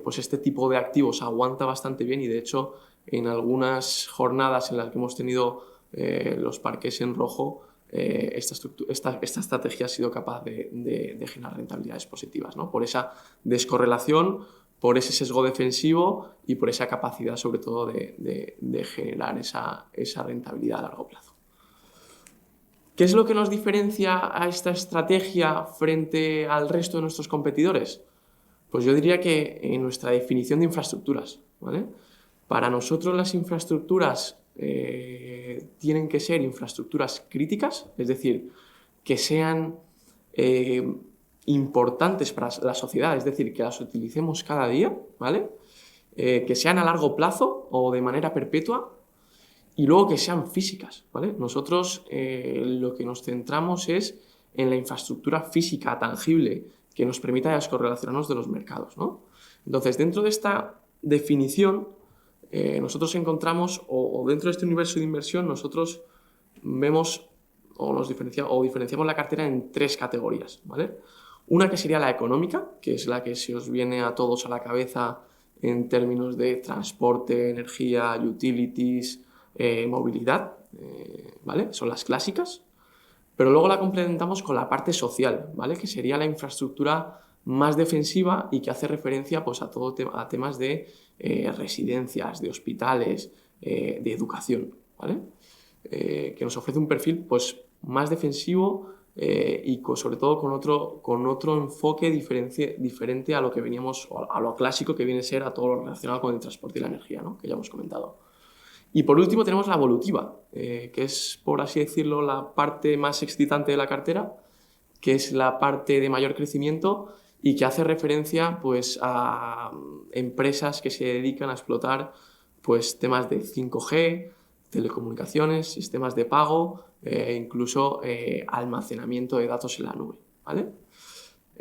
pues este tipo de activos aguanta bastante bien y de hecho en algunas jornadas en las que hemos tenido los parques en rojo, esta estrategia ha sido capaz de generar rentabilidades positivas, ¿no? Por esa descorrelación, por ese sesgo defensivo y por esa capacidad sobre todo de generar esa rentabilidad a largo plazo. ¿Qué es lo que nos diferencia a esta estrategia frente al resto de nuestros competidores? Pues yo diría que en nuestra definición de infraestructuras, ¿vale? Para nosotros las infraestructuras tienen que ser infraestructuras críticas, es decir, que sean importantes para la sociedad, es decir, que las utilicemos cada día, ¿vale? Que sean a largo plazo o de manera perpetua y luego que sean físicas, ¿vale? Nosotros lo que nos centramos es en la infraestructura física tangible que nos permita descorrelacionarnos de los mercados, ¿no? Entonces, dentro de esta definición, nosotros encontramos, o dentro de este universo de inversión, nosotros vemos o diferenciamos la cartera en 3 categorías, ¿vale? Una que sería la económica, que es la que se os viene a todos a la cabeza en términos de transporte, energía, utilities, movilidad, ¿vale? Son las clásicas. Pero luego la complementamos con la parte social, ¿vale? Que sería la infraestructura más defensiva y que hace referencia pues, a temas de residencias, de hospitales, de educación, ¿vale? Que nos ofrece un perfil pues, más defensivo y sobre todo con otro enfoque diferente a lo que veníamos, a lo clásico que viene a ser a todo lo relacionado con el transporte y la energía, ¿no? Que ya hemos comentado. Y por último tenemos la evolutiva, que es, por así decirlo, la parte más excitante de la cartera, que es la parte de mayor crecimiento y que hace referencia pues, a empresas que se dedican a explotar pues, temas de 5G, telecomunicaciones, sistemas de pago, incluso almacenamiento de datos en la nube, ¿vale?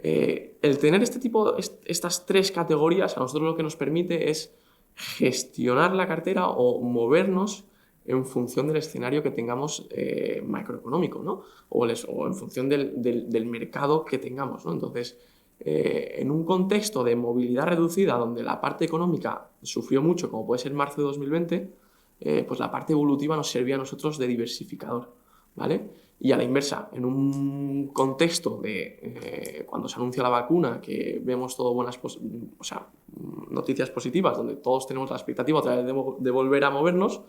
El tener estas 3 categorías a nosotros lo que nos permite es gestionar la cartera o movernos en función del escenario que tengamos macroeconómico, ¿no? o en función del mercado que tengamos, ¿no? Entonces, en un contexto de movilidad reducida donde la parte económica sufrió mucho, como puede ser marzo de 2020, pues la parte evolutiva nos servía a nosotros de diversificador, ¿vale? Y a la inversa, en un contexto de cuando se anuncia la vacuna, que vemos todo noticias positivas, donde todos tenemos la expectativa otra vez de volver a movernos,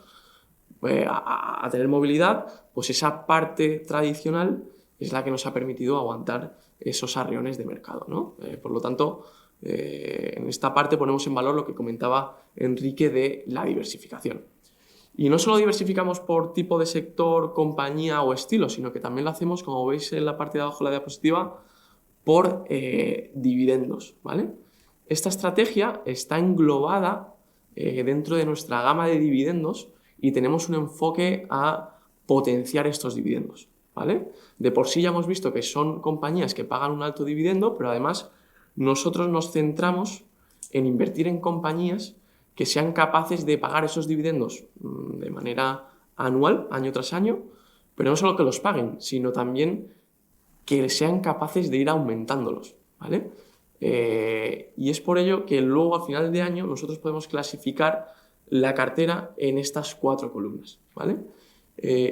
a tener movilidad, pues esa parte tradicional es la que nos ha permitido aguantar esos arreones de mercado, ¿no? Por lo tanto, en esta parte ponemos en valor lo que comentaba Enrique de la diversificación. Y no solo diversificamos por tipo de sector, compañía o estilo, sino que también lo hacemos, como veis en la parte de abajo de la diapositiva, por dividendos, ¿vale? Esta estrategia está englobada dentro de nuestra gama de dividendos y tenemos un enfoque a potenciar estos dividendos, ¿vale? De por sí ya hemos visto que son compañías que pagan un alto dividendo, pero además nosotros nos centramos en invertir en compañías que sean capaces de pagar esos dividendos de manera anual, año tras año, pero no solo que los paguen, sino también que sean capaces de ir aumentándolos, ¿vale? Y es por ello que luego a final de año nosotros podemos clasificar la cartera en estas 4 columnas, ¿vale?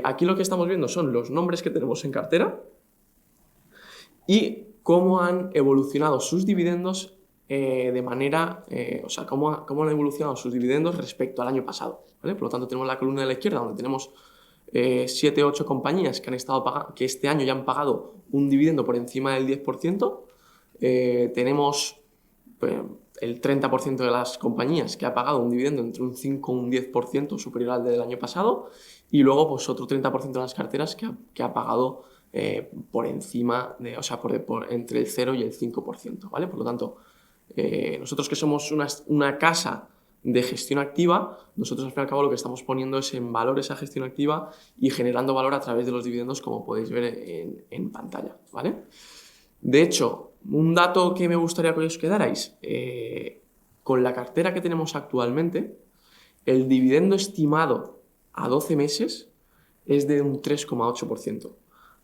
Aquí lo que estamos viendo son los nombres que tenemos en cartera y cómo han evolucionado sus dividendos de manera, o sea, cómo han evolucionado sus dividendos respecto al año pasado, ¿vale? Por lo tanto, tenemos la columna de la izquierda donde tenemos 7 u 8 compañías que han estado que este año ya han pagado un dividendo por encima del 10%. Tenemos el 30% de las compañías que ha pagado un dividendo entre un 5 y un 10% superior al del año pasado, y luego pues otro 30% de las carteras que ha pagado por encima de, o sea, entre el 0 y el 5%, ¿vale? Por lo tanto, nosotros que somos una casa de gestión activa, nosotros al fin y al cabo lo que estamos poniendo es en valor esa gestión activa y generando valor a través de los dividendos, como podéis ver en pantalla, ¿vale? De hecho, un dato que me gustaría que os quedarais, con la cartera que tenemos actualmente, el dividendo estimado a 12 meses es de un 3,8%.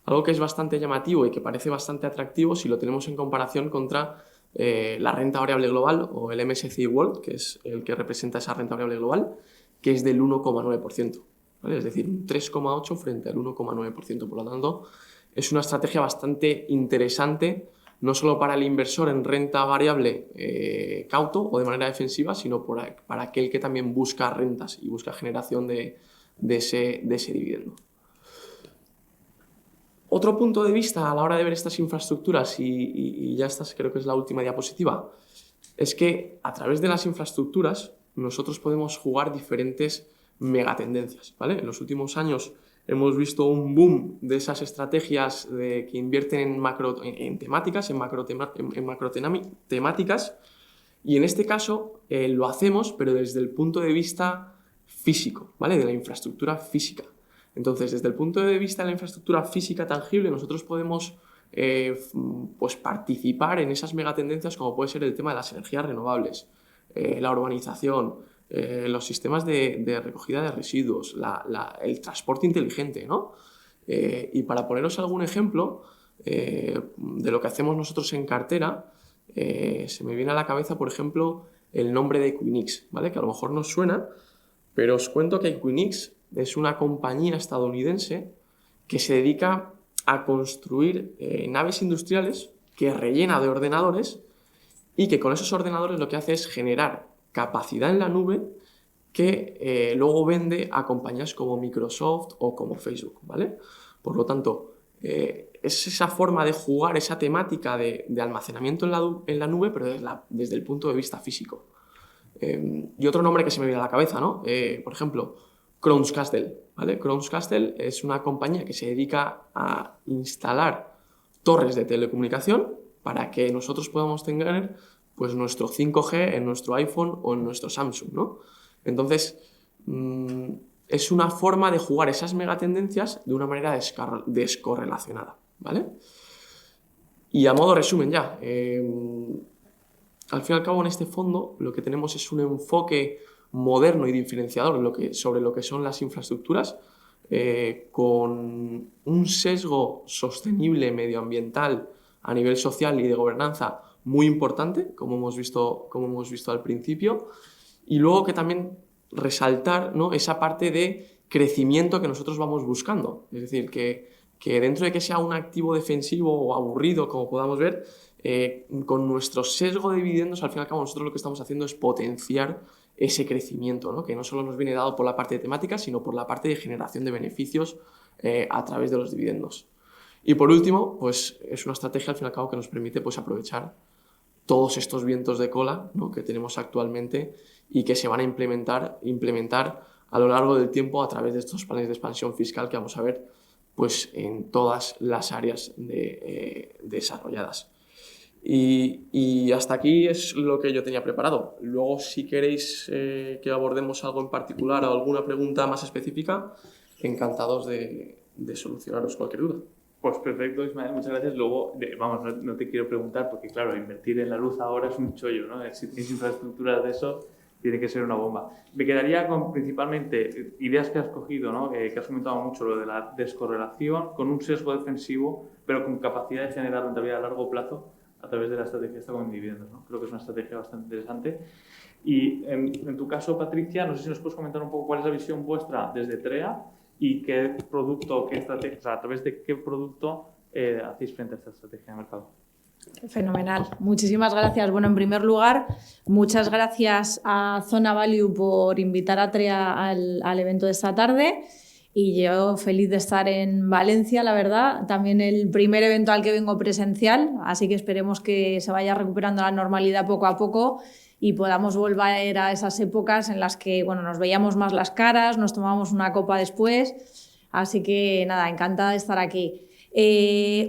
Algo que es bastante llamativo y que parece bastante atractivo si lo tenemos en comparación contra la renta variable global o el MSCI World, que es el que representa esa renta variable global, que es del 1,9%, ¿vale? Es decir, un 3,8% frente al 1,9%. Por lo tanto, es una estrategia bastante interesante, no solo para el inversor en renta variable cauto o de manera defensiva, sino para aquel que también busca rentas y busca generación de ese dividendo. Otro punto de vista a la hora de ver estas infraestructuras, y ya esta creo que es la última diapositiva, es que a través de las infraestructuras nosotros podemos jugar diferentes megatendencias, ¿vale? En los últimos años hemos visto un boom de esas estrategias que invierten en temáticas, en macrotemáticas, y en este caso lo hacemos, pero desde el punto de vista físico, ¿vale? De la infraestructura física. Entonces, desde el punto de vista de la infraestructura física tangible, nosotros podemos pues participar en esas megatendencias, como puede ser el tema de las energías renovables, la urbanización, los sistemas de recogida de residuos, el transporte inteligente, ¿no? Y para poneros algún ejemplo de lo que hacemos nosotros en cartera, se me viene a la cabeza, por ejemplo, el nombre de Equinix, ¿vale? Que a lo mejor no suena, pero os cuento que Equinix es una compañía estadounidense que se dedica a construir naves industriales que rellena de ordenadores y que con esos ordenadores lo que hace es generar capacidad en la nube que luego vende a compañías como Microsoft o como Facebook, ¿vale? Por lo tanto, es esa forma de jugar esa temática de almacenamiento en la nube, pero desde el punto de vista físico. Y otro nombre que se me viene a la cabeza, ¿no? Por ejemplo, Crown's Castle, ¿vale? Crown's Castle es una compañía que se dedica a instalar torres de telecomunicación para que nosotros podamos tener pues, nuestro 5G en nuestro iPhone o en nuestro Samsung, ¿no? Entonces, es una forma de jugar esas megatendencias de una manera descorrelacionada, ¿vale? Y a modo resumen ya, al fin y al cabo en este fondo lo que tenemos es un enfoque moderno y diferenciador sobre lo que son las infraestructuras, con un sesgo sostenible medioambiental a nivel social y de gobernanza muy importante, como hemos visto al principio, y luego que también resaltar, ¿no?, esa parte de crecimiento que nosotros vamos buscando. Es decir, que dentro de que sea un activo defensivo o aburrido, como podamos ver, con nuestro sesgo de dividendos, al fin y al cabo nosotros lo que estamos haciendo es potenciar ese crecimiento, ¿no?, que no solo nos viene dado por la parte de temática, sino por la parte de generación de beneficios a través de los dividendos. Y por último, pues es una estrategia al fin y al cabo que nos permite pues, aprovechar todos estos vientos de cola, ¿no?, que tenemos actualmente y que se van a implementar a lo largo del tiempo a través de estos planes de expansión fiscal que vamos a ver pues, en todas las áreas desarrolladas. Y hasta aquí es lo que yo tenía preparado. Luego, si queréis que abordemos algo en particular o alguna pregunta más específica, encantados de solucionaros cualquier duda. Pues perfecto, Ismael, muchas gracias. Luego, vamos, no te quiero preguntar porque, claro, invertir en la luz ahora es un chollo, ¿no? Si tienes infraestructuras de eso, tiene que ser una bomba. Me quedaría con principalmente ideas que has cogido, ¿no?, que has comentado mucho, lo de la descorrelación, con un sesgo defensivo, pero con capacidad de generar rentabilidad a largo plazo a través de la estrategia esta con dividendos, ¿no? Creo que es una estrategia bastante interesante. Y en tu caso, Patricia, no sé si nos puedes comentar un poco cuál es la visión vuestra desde TREA y qué producto, qué estrategia, o sea, a través de qué producto hacéis frente a esta estrategia de mercado. Fenomenal. Muchísimas gracias. Bueno, en primer lugar, muchas gracias a Zona Value por invitar a TREA al evento de esta tarde. Y yo feliz de estar en Valencia, la verdad. También el primer evento al que vengo presencial, así que esperemos que se vaya recuperando la normalidad poco a poco y podamos volver a esas épocas en las que bueno, nos veíamos más las caras, nos tomábamos una copa después. Así que nada, encantada de estar aquí.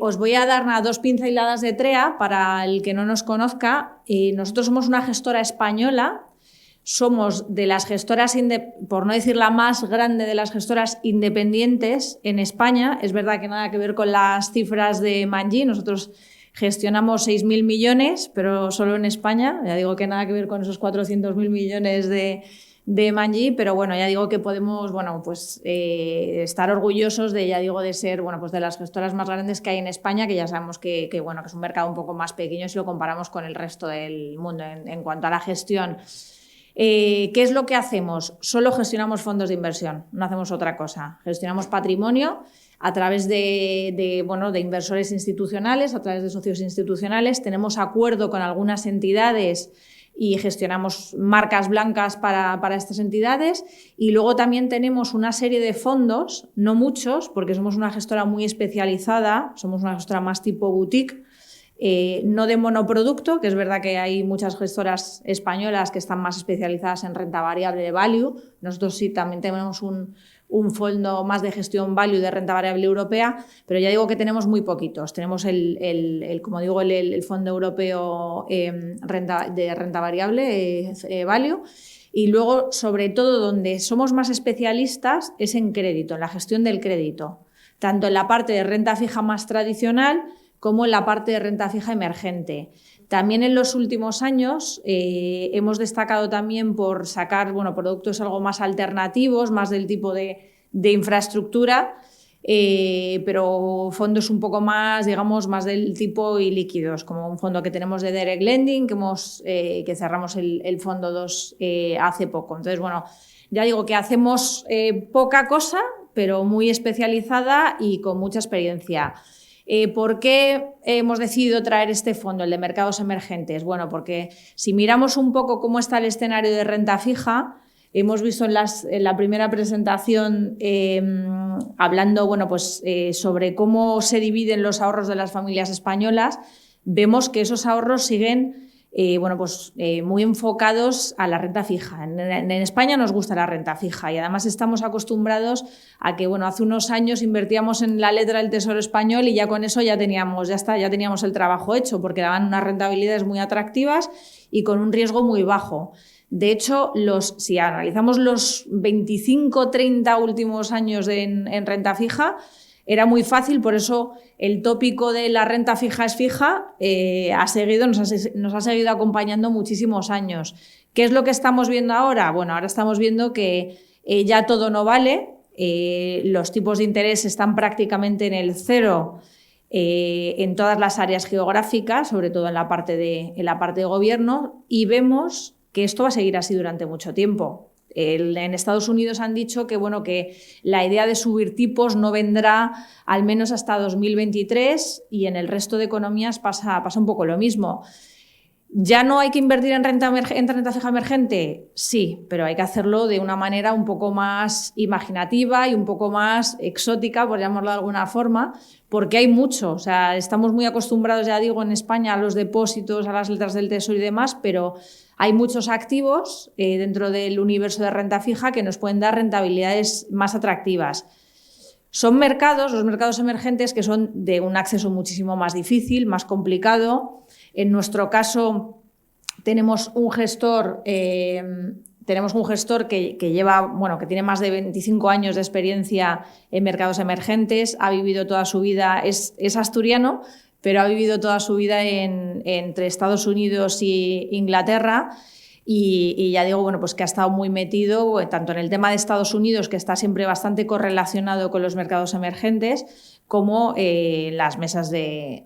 Os voy a dar dos pinceladas de TREA para el que no nos conozca. Nosotros somos una gestora española, somos de las gestoras, por no decir la más grande de las gestoras independientes en España. Es verdad que nada que ver con las cifras de Manji, nosotros gestionamos 6.000 millones, pero solo en España. Ya digo que nada que ver con esos 400.000 millones de Manji, pero bueno, ya digo que podemos bueno, pues, estar orgullosos de, ya digo, de ser bueno, pues de las gestoras más grandes que hay en España, que ya sabemos que bueno, que es un mercado un poco más pequeño si lo comparamos con el resto del mundo en cuanto a la gestión. ¿Qué es lo que hacemos? Solo gestionamos fondos de inversión, no hacemos otra cosa. Gestionamos patrimonio a través bueno, de inversores institucionales, a través de socios institucionales. Tenemos acuerdo con algunas entidades y gestionamos marcas blancas para estas entidades. Y luego también tenemos una serie de fondos, no muchos, porque somos una gestora muy especializada, somos una gestora más tipo boutique, no de monoproducto, que es verdad que hay muchas gestoras españolas que están más especializadas en renta variable de value. Nosotros sí también tenemos un fondo más de gestión value de renta variable europea, pero ya digo que tenemos muy poquitos. Tenemos como digo, el fondo europeo de renta variable value. Y luego, sobre todo, donde somos más especialistas es en crédito, en la gestión del crédito, tanto en la parte de renta fija más tradicional como en la parte de renta fija emergente. También en los últimos años hemos destacado también por sacar bueno, productos algo más alternativos, más del tipo de infraestructura, pero fondos un poco más, digamos, más del tipo ilíquidos, como un fondo que tenemos de Direct Lending, que cerramos el fondo 2 hace poco. Entonces, bueno, ya digo que hacemos poca cosa, pero muy especializada y con mucha experiencia. ¿Por qué hemos decidido traer este fondo, el de mercados emergentes? Bueno, porque si miramos un poco cómo está el escenario de renta fija, hemos visto en la primera presentación hablando bueno, pues, sobre cómo se dividen los ahorros de las familias españolas, vemos que esos ahorros siguen bueno, pues, muy enfocados a la renta fija. En España nos gusta la renta fija y además estamos acostumbrados a que bueno, hace unos años invertíamos en la letra del Tesoro Español y ya con eso ya teníamos el trabajo hecho porque daban unas rentabilidades muy atractivas y con un riesgo muy bajo. De hecho, si analizamos los 25-30 últimos años en renta fija, era muy fácil, por eso el tópico de la renta fija es fija nos ha seguido acompañando muchísimos años. ¿Qué es lo que estamos viendo ahora? Bueno, ahora estamos viendo que ya todo no vale, los tipos de interés están prácticamente en el cero en todas las áreas geográficas, sobre todo en la parte de gobierno, y vemos que esto va a seguir así durante mucho tiempo. En Estados Unidos han dicho que, bueno, que la idea de subir tipos no vendrá al menos hasta 2023 y en el resto de economías pasa un poco lo mismo. ¿Ya no hay que invertir en renta fija emergente? Sí, pero hay que hacerlo de una manera un poco más imaginativa y un poco más exótica, por llamarlo de alguna forma, porque hay mucho. O sea, estamos muy acostumbrados, ya digo, en España a los depósitos, a las letras del Tesoro y demás, pero hay muchos activos dentro del universo de renta fija que nos pueden dar rentabilidades más atractivas. Son los mercados emergentes, que son de un acceso muchísimo más difícil, más complicado. En nuestro caso tenemos un gestor que lleva, bueno, que tiene más de 25 años de experiencia en mercados emergentes, ha vivido toda su vida, es asturiano, pero ha vivido toda su vida entre Estados Unidos e Inglaterra. y ya digo, bueno, pues que ha estado muy metido tanto en el tema de Estados Unidos, que está siempre bastante correlacionado con los mercados emergentes, como las mesas de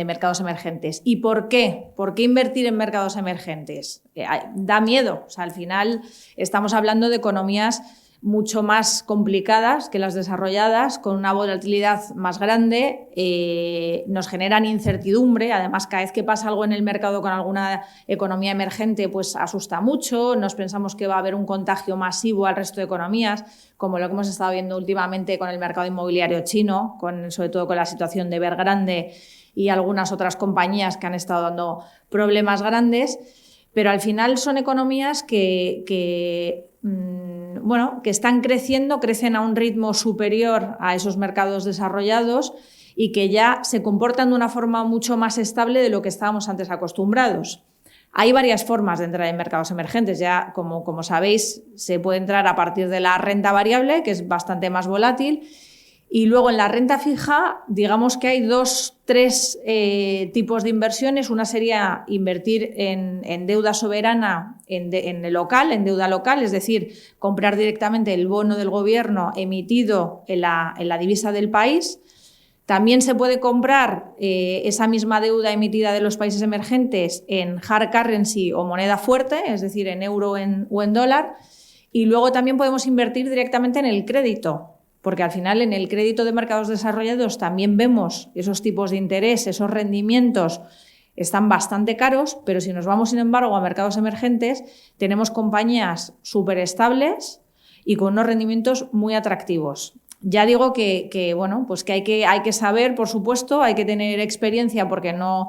mercados emergentes. ¿Y por qué? ¿Por qué invertir en mercados emergentes? Da miedo. O sea, al final estamos hablando de economías mucho más complicadas que las desarrolladas, con una volatilidad más grande, nos generan incertidumbre. Además, cada vez que pasa algo en el mercado con alguna economía emergente, pues asusta mucho. Nos pensamos que va a haber un contagio masivo al resto de economías, como lo que hemos estado viendo últimamente con el mercado inmobiliario chino, sobre todo con la situación de Evergrande y algunas otras compañías que han estado dando problemas grandes. Pero al final son economías que están creciendo, crecen a un ritmo superior a esos mercados desarrollados y que ya se comportan de una forma mucho más estable de lo que estábamos antes acostumbrados. Hay varias formas de entrar en mercados emergentes. Ya, como sabéis, se puede entrar a partir de la renta variable, que es bastante más volátil. Y luego en la renta fija, digamos que hay tres tipos de inversiones. Una sería invertir en deuda soberana, en el local, en deuda local, es decir, comprar directamente el bono del gobierno emitido en la divisa del país. También se puede comprar esa misma deuda emitida de los países emergentes en hard currency o moneda fuerte, es decir, en euro o en dólar. Y luego también podemos invertir directamente en el crédito, porque al final en el crédito de mercados desarrollados también vemos esos tipos de interés, esos rendimientos están bastante caros, pero si nos vamos, sin embargo, a mercados emergentes, tenemos compañías súper estables y con unos rendimientos muy atractivos. Ya digo que hay que saber, por supuesto, hay que tener experiencia, porque no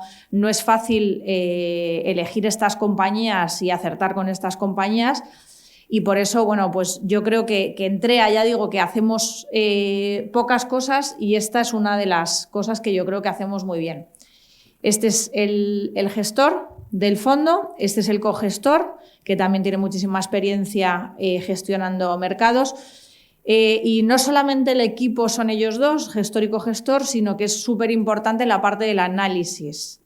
es fácil elegir estas compañías y acertar con estas compañías. Y por eso, pues yo creo que en TREA, ya digo que hacemos pocas cosas, y esta es una de las cosas que yo creo que hacemos muy bien. Este es el gestor del fondo, este es el cogestor, que también tiene muchísima experiencia gestionando mercados. Y no solamente el equipo son ellos dos, gestor y cogestor, sino que es súper importante la parte del análisis.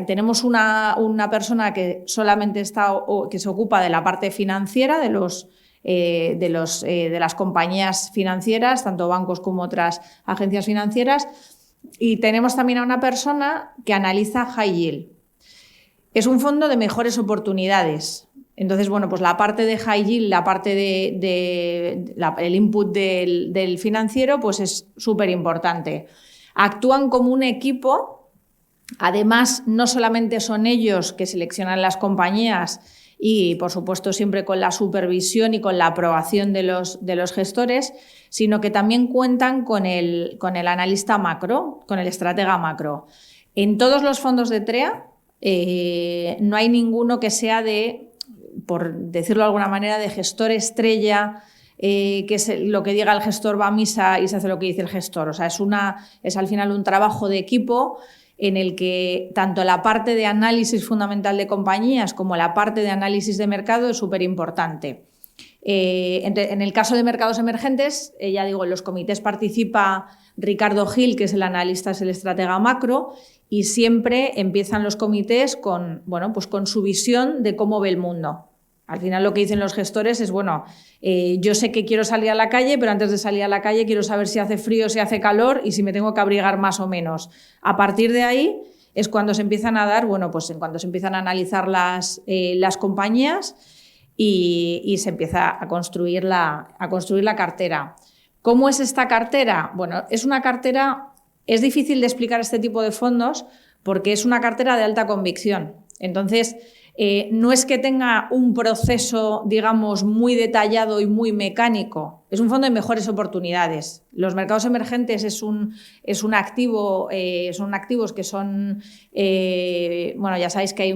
Tenemos una persona que solamente que se ocupa de la parte financiera de las compañías financieras, tanto bancos como otras agencias financieras, y tenemos también a una persona que analiza high yield. Es un fondo de mejores oportunidades. Entonces, pues la parte de high yield, la parte el input del financiero, pues es súper importante. Actúan como un equipo. Además, no solamente son ellos que seleccionan las compañías y, por supuesto, siempre con la supervisión y con la aprobación de los gestores, sino que también cuentan con el analista macro, con el estratega macro. En todos los fondos de TREA no hay ninguno que sea por decirlo de alguna manera, de gestor estrella, que es lo que diga el gestor va a misa y se hace lo que dice el gestor. O sea, es al final un trabajo de equipo en el que tanto la parte de análisis fundamental de compañías como la parte de análisis de mercado es súper importante. En el caso de mercados emergentes, ya digo, en los comités participa Ricardo Gil, que es el analista, es el estratega macro, y siempre empiezan los comités con su visión de cómo ve el mundo. Al final lo que dicen los gestores es, yo sé que quiero salir a la calle, pero antes de salir a la calle quiero saber si hace frío, si hace calor y si me tengo que abrigar más o menos. A partir de ahí es cuando se empiezan a dar, cuando se empiezan a analizar las compañías y se empieza a construir la cartera. ¿Cómo es esta cartera? Es una cartera, es difícil de explicar este tipo de fondos porque es una cartera de alta convicción. Entonces, no es que tenga un proceso, digamos, muy detallado y muy mecánico. Es un fondo de mejores oportunidades. Los mercados emergentes son activos que son, ya sabéis que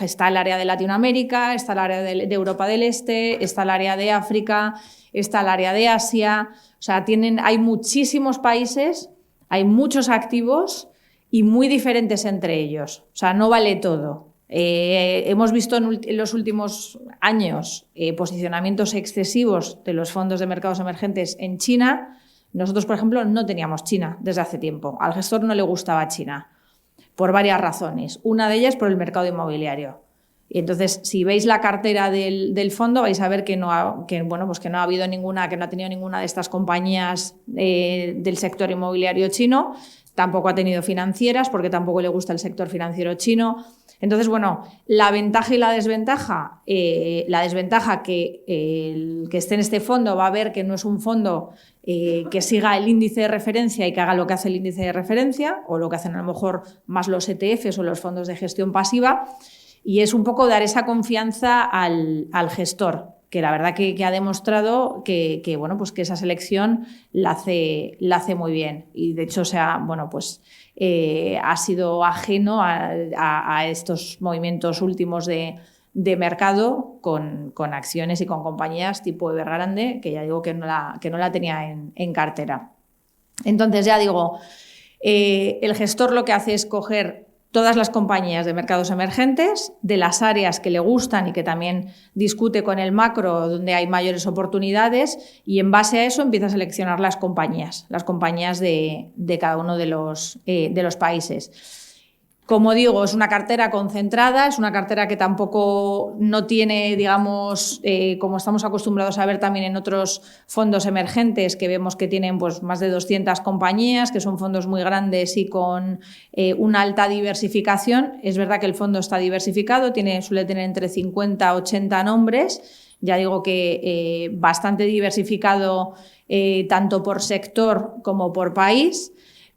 está el área de Latinoamérica, está el área de Europa del Este, está el área de África, está el área de Asia. O sea, hay muchísimos países, hay muchos activos y muy diferentes entre ellos. O sea, no vale todo. Hemos visto en los últimos años posicionamientos excesivos de los fondos de mercados emergentes en China. Nosotros, por ejemplo, no teníamos China desde hace tiempo. Al gestor no le gustaba China por varias razones. Una de ellas por el mercado inmobiliario. Y entonces, si veis la cartera del fondo, vais a ver que no ha habido ninguna, que no ha tenido ninguna de estas compañías del sector inmobiliario chino. Tampoco ha tenido financieras, porque tampoco le gusta el sector financiero chino. Entonces, bueno, la ventaja y la desventaja que el que esté en este fondo va a ver que no es un fondo que siga el índice de referencia y que haga lo que hace el índice de referencia, o lo que hacen a lo mejor más los ETFs o los fondos de gestión pasiva. Y es un poco dar esa confianza al gestor, que la verdad que ha demostrado que esa selección la hace muy bien. Y de hecho, ha sido ajeno a estos movimientos últimos de mercado con acciones y con compañías tipo Evergrande, que ya digo que no la tenía en cartera. Entonces, ya digo, el gestor lo que hace es coger todas las compañías de mercados emergentes, de las áreas que le gustan y que también discute con el macro donde hay mayores oportunidades, y en base a eso empieza a seleccionar las compañías de cada uno de los países. Como digo, es una cartera concentrada, es una cartera que tampoco no tiene, digamos, como estamos acostumbrados a ver también en otros fondos emergentes, que vemos que tienen pues, más de 200 compañías, que son fondos muy grandes y con una alta diversificación. Es verdad que el fondo está diversificado, suele tener entre 50 a 80 nombres. Ya digo que bastante diversificado tanto por sector como por país.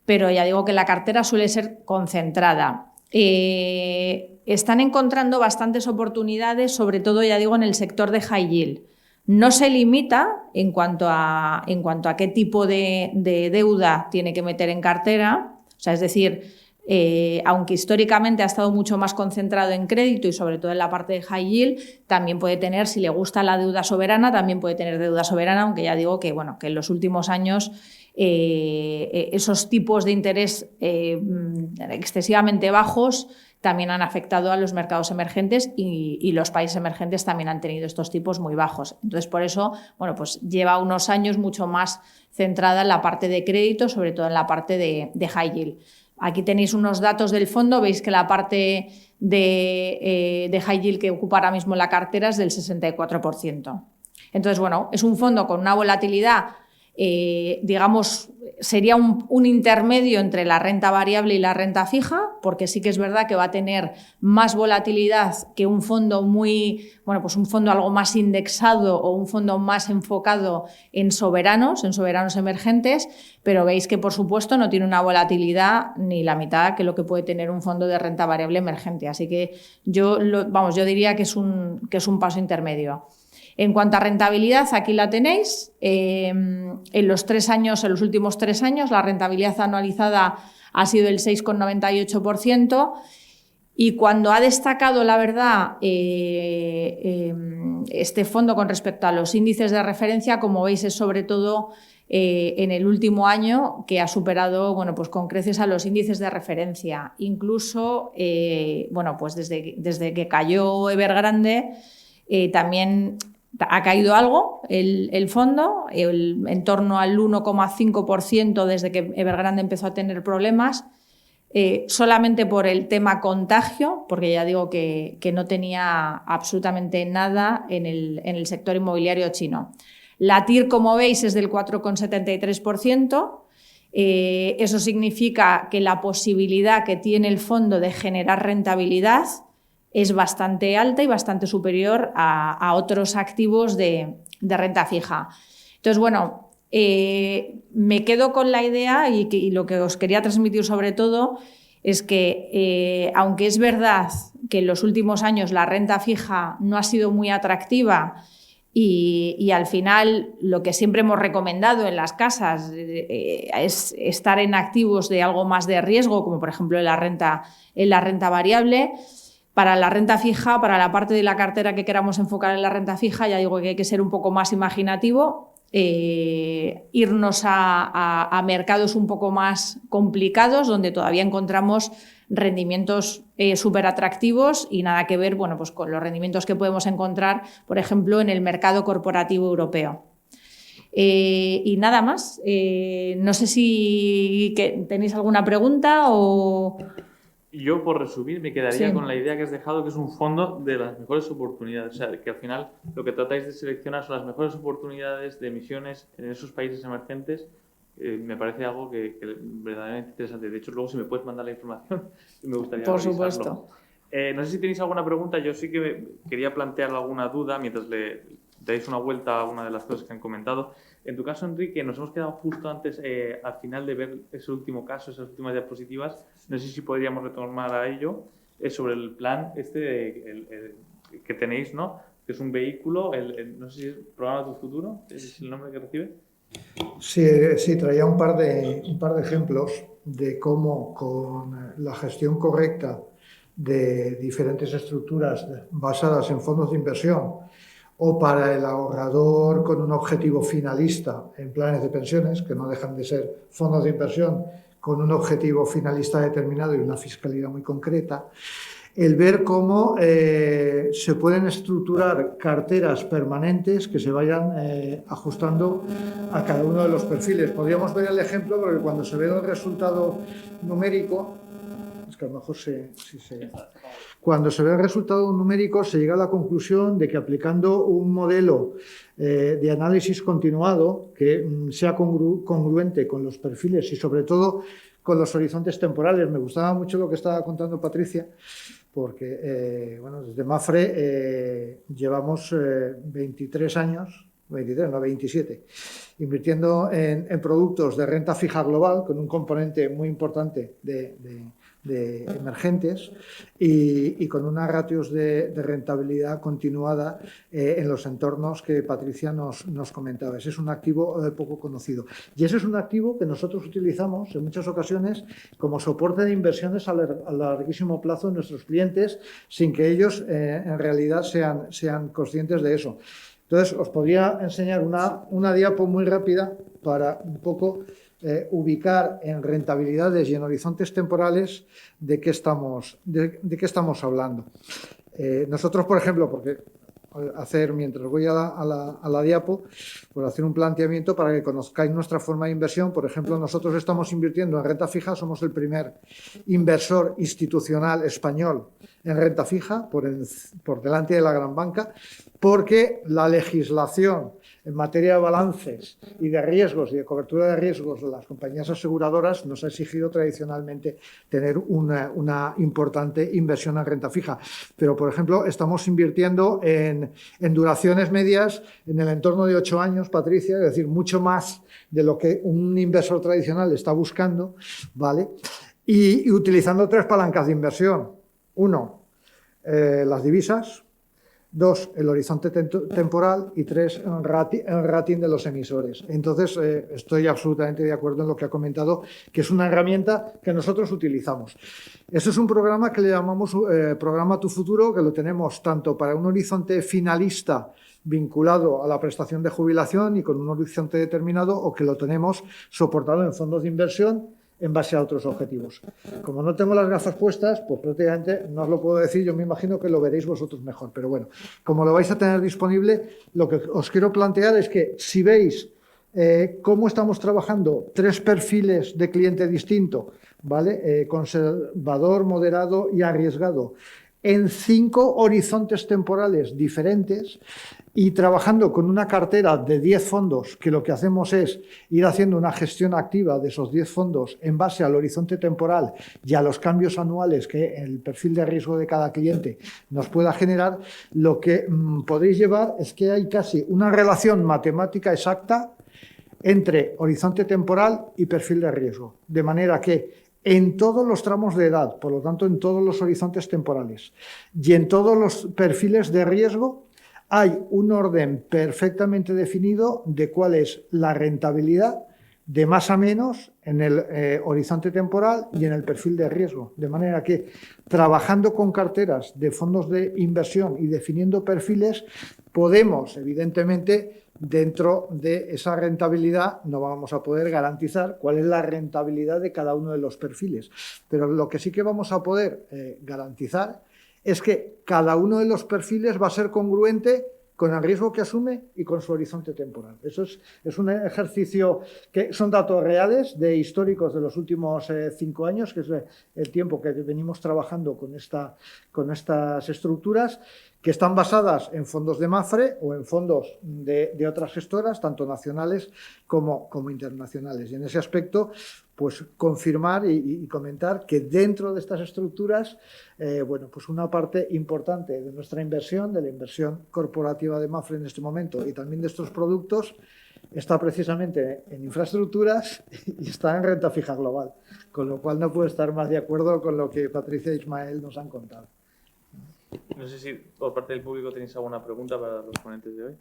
Pero ya digo que la cartera suele ser concentrada. Están encontrando bastantes oportunidades, sobre todo, ya digo, en el sector de high yield. No se limita en cuanto a qué tipo de deuda tiene que meter en cartera. O sea, es decir, aunque históricamente ha estado mucho más concentrado en crédito y sobre todo en la parte de high yield, también puede tener, si le gusta la deuda soberana, también puede tener deuda soberana, aunque ya digo que en los últimos años esos tipos de interés excesivamente bajos también han afectado a los mercados emergentes y los países emergentes también han tenido estos tipos muy bajos. Entonces, por eso, pues lleva unos años mucho más centrada en la parte de crédito, sobre todo en la parte de high yield. Aquí tenéis unos datos del fondo, veis que la parte de high yield que ocupa ahora mismo la cartera es del 64%. Entonces, es un fondo con una volatilidad, digamos, sería un intermedio entre la renta variable y la renta fija, porque sí que es verdad que va a tener más volatilidad que un fondo un fondo algo más indexado o un fondo más enfocado en soberanos emergentes, pero veis que, por supuesto, no tiene una volatilidad ni la mitad que lo que puede tener un fondo de renta variable emergente. Así que yo diría que es un paso intermedio. En cuanto a rentabilidad, aquí la tenéis. En los últimos 3 años, la rentabilidad anualizada ha sido el 6,98%. Y cuando ha destacado, la verdad, este fondo con respecto a los índices de referencia, como veis, es sobre todo en el último año, que ha superado con creces a los índices de referencia. Incluso desde que cayó Evergrande, también ha caído algo el fondo, en torno al 1,5% desde que Evergrande empezó a tener problemas, solamente por el tema contagio, porque ya digo que no tenía absolutamente nada en el sector inmobiliario chino. La TIR, como veis, es del 4,73%. Eso significa que la posibilidad que tiene el fondo de generar rentabilidad es bastante alta y bastante superior a otros activos de renta fija. Entonces, me quedo con la idea y lo que os quería transmitir sobre todo es que, aunque es verdad que en los últimos años la renta fija no ha sido muy atractiva y al final lo que siempre hemos recomendado en las casas es estar en activos de algo más de riesgo, como por ejemplo en la renta variable. Para la renta fija, para la parte de la cartera que queramos enfocar en la renta fija, ya digo que hay que ser un poco más imaginativo, irnos a mercados un poco más complicados, donde todavía encontramos rendimientos súper atractivos y nada que ver con los rendimientos que podemos encontrar, por ejemplo, en el mercado corporativo europeo. Y nada más. No sé si tenéis alguna pregunta o... Yo, por resumir, me quedaría Sí. con la idea que has dejado, que es un fondo de las mejores oportunidades. O sea, que al final lo que tratáis de seleccionar son las mejores oportunidades de emisiones en esos países emergentes. Me parece algo que verdaderamente interesante. De hecho, luego si me puedes mandar la información, me gustaría Por revisarlo. supuesto. No sé si tenéis alguna pregunta. Yo sí que quería plantear alguna duda mientras le dais una vuelta a una de las cosas que han comentado. En tu caso, Enrique, nos hemos quedado justo antes, al final de ver ese último caso, esas últimas diapositivas. No sé si podríamos retomar a ello, sobre el plan que tenéis, ¿no? Que es un vehículo, no sé si es Programa Tu Futuro, ¿es el nombre que recibe? Sí, traía un par de ejemplos de cómo con la gestión correcta de diferentes estructuras basadas en fondos de inversión o para el ahorrador con un objetivo finalista en planes de pensiones, que no dejan de ser fondos de inversión con un objetivo finalista determinado y una fiscalidad muy concreta, el ver cómo se pueden estructurar carteras permanentes que se vayan ajustando a cada uno de los perfiles. Podríamos ver el ejemplo porque cuando se ve el resultado numérico, es que a lo mejor cuando se ve el resultado numérico se llega a la conclusión de que aplicando un modelo de análisis continuado que sea congruente con los perfiles y sobre todo con los horizontes temporales. Me gustaba mucho lo que estaba contando Patricia, porque desde Mapfre llevamos 23 años, 23, no 27, invirtiendo en productos de renta fija global con un componente muy importante de emergentes y con unas ratios de rentabilidad continuada en los entornos que Patricia nos comentaba. Ese es un activo poco conocido. Y ese es un activo que nosotros utilizamos en muchas ocasiones como soporte de inversiones a larguísimo plazo en nuestros clientes sin que ellos en realidad sean conscientes de eso. Entonces, os podría enseñar una diapo muy rápida para un poco ubicar en rentabilidades y en horizontes temporales de qué estamos hablando. Nosotros, por ejemplo, mientras voy a la diapo, pues hacer un planteamiento para que conozcáis nuestra forma de inversión. Por ejemplo, nosotros estamos invirtiendo en renta fija, somos el primer inversor institucional español en renta fija, por delante de la gran banca, porque la legislación en materia de balances y de riesgos y de cobertura de riesgos de las compañías aseguradoras nos ha exigido tradicionalmente tener una importante inversión en renta fija. Pero, por ejemplo, estamos invirtiendo en duraciones medias en el entorno de 8 años, Patricia, es decir, mucho más de lo que un inversor tradicional está buscando, ¿vale? Y utilizando 3 palancas de inversión. 1, las divisas. 2, el horizonte temporal. Y 3, el rating de los emisores. Entonces, estoy absolutamente de acuerdo en lo que ha comentado, que es una herramienta que nosotros utilizamos. Este es un programa que le llamamos Programa Tu Futuro, que lo tenemos tanto para un horizonte finalista vinculado a la prestación de jubilación y con un horizonte determinado, o que lo tenemos soportado en fondos de inversión en base a otros objetivos. Como no tengo las gafas puestas, pues prácticamente no os lo puedo decir, yo me imagino que lo veréis vosotros mejor, pero bueno, como lo vais a tener disponible, lo que os quiero plantear es que si veis cómo estamos trabajando 3 perfiles de cliente distinto, ¿vale? Conservador, moderado y arriesgado, en 5 horizontes temporales diferentes y trabajando con una cartera de 10 fondos, que lo que hacemos es ir haciendo una gestión activa de esos 10 fondos en base al horizonte temporal y a los cambios anuales que el perfil de riesgo de cada cliente nos pueda generar, lo que podéis llevar es que hay casi una relación matemática exacta entre horizonte temporal y perfil de riesgo, de manera que en todos los tramos de edad, por lo tanto en todos los horizontes temporales y en todos los perfiles de riesgo, hay un orden perfectamente definido de cuál es la rentabilidad de más a menos en el horizonte temporal y en el perfil de riesgo. De manera que trabajando con carteras de fondos de inversión y definiendo perfiles, podemos, evidentemente, dentro de esa rentabilidad no vamos a poder garantizar cuál es la rentabilidad de cada uno de los perfiles. Pero lo que sí que vamos a poder garantizar es que cada uno de los perfiles va a ser congruente con el riesgo que asume y con su horizonte temporal. Eso es un ejercicio que son datos reales de históricos de los últimos 5 años, que es el tiempo que venimos trabajando con estas estructuras, que están basadas en fondos de Mapfre o en fondos de otras gestoras, tanto nacionales como internacionales. Y en ese aspecto, pues confirmar y comentar que dentro de estas estructuras, bueno, pues una parte importante de nuestra inversión, de la inversión corporativa de Mapfre en este momento y también de estos productos, está precisamente en infraestructuras y está en renta fija global, con lo cual no puedo estar más de acuerdo con lo que Patricia e Ismael nos han contado. No sé si por parte del público tenéis alguna pregunta para los ponentes de hoy.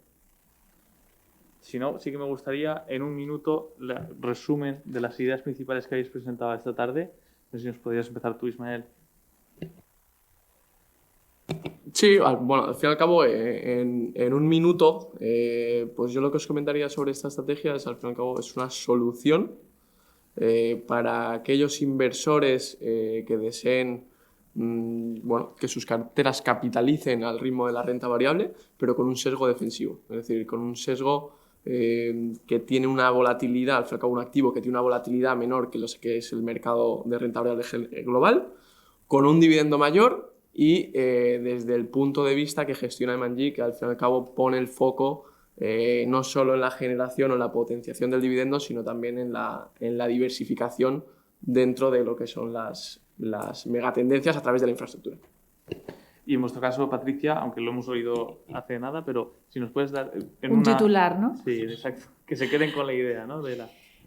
Si no, sí que me gustaría en un minuto resumen de las ideas principales que habéis presentado esta tarde. No sé si nos podrías empezar tú, Ismael. Sí, bueno, al fin y al cabo, en un minuto, pues yo lo que os comentaría sobre esta estrategia es, al fin y al cabo, es una solución para aquellos inversores que deseen bueno, que sus carteras capitalicen al ritmo de la renta variable, pero con un sesgo defensivo, es decir, con un sesgo que tiene una volatilidad, al fin y al cabo un activo que tiene una volatilidad menor que lo que es el mercado de renta variable global, con un dividendo mayor y desde el punto de vista que gestiona M&G, que al fin y al cabo pone el foco no solo en la generación o en la potenciación del dividendo, sino también en la diversificación dentro de lo que son las megatendencias a través de la infraestructura. Y en vuestro caso, Patricia, aunque lo hemos oído hace nada, pero si nos puedes dar un titular, ¿no? Sí, exacto. Que se queden con la idea, ¿no?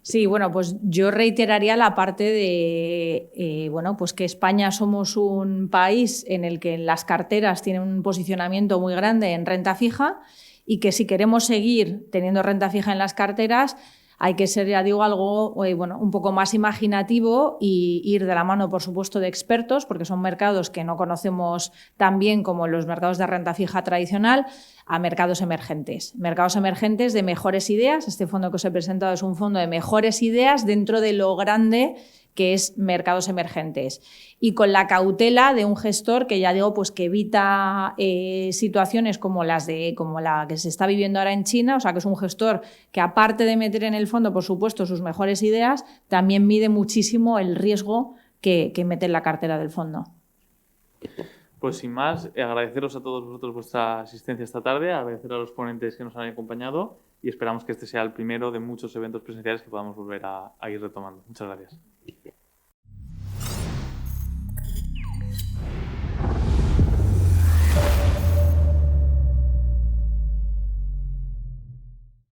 Sí, bueno, pues yo reiteraría la parte de, bueno, pues que España somos un país en el que las carteras tienen un posicionamiento muy grande en renta fija y que si queremos seguir teniendo renta fija en las carteras, hay que ser, ya digo, algo bueno, un poco más imaginativo y ir de la mano, por supuesto, de expertos, porque son mercados que no conocemos tan bien como los mercados de renta fija tradicional, a mercados emergentes. Mercados emergentes de mejores ideas. Este fondo que os he presentado es un fondo de mejores ideas dentro de lo grande que es mercados emergentes. Y con la cautela de un gestor que, ya digo, pues que evita situaciones como la que se está viviendo ahora en China, o sea, que es un gestor que, aparte de meter en el fondo, por supuesto, sus mejores ideas, también mide muchísimo el riesgo que mete en la cartera del fondo. Pues sin más, agradeceros a todos vosotros vuestra asistencia esta tarde, agradecer a los ponentes que nos han acompañado y esperamos que este sea el primero de muchos eventos presenciales que podamos volver a ir retomando. Muchas gracias.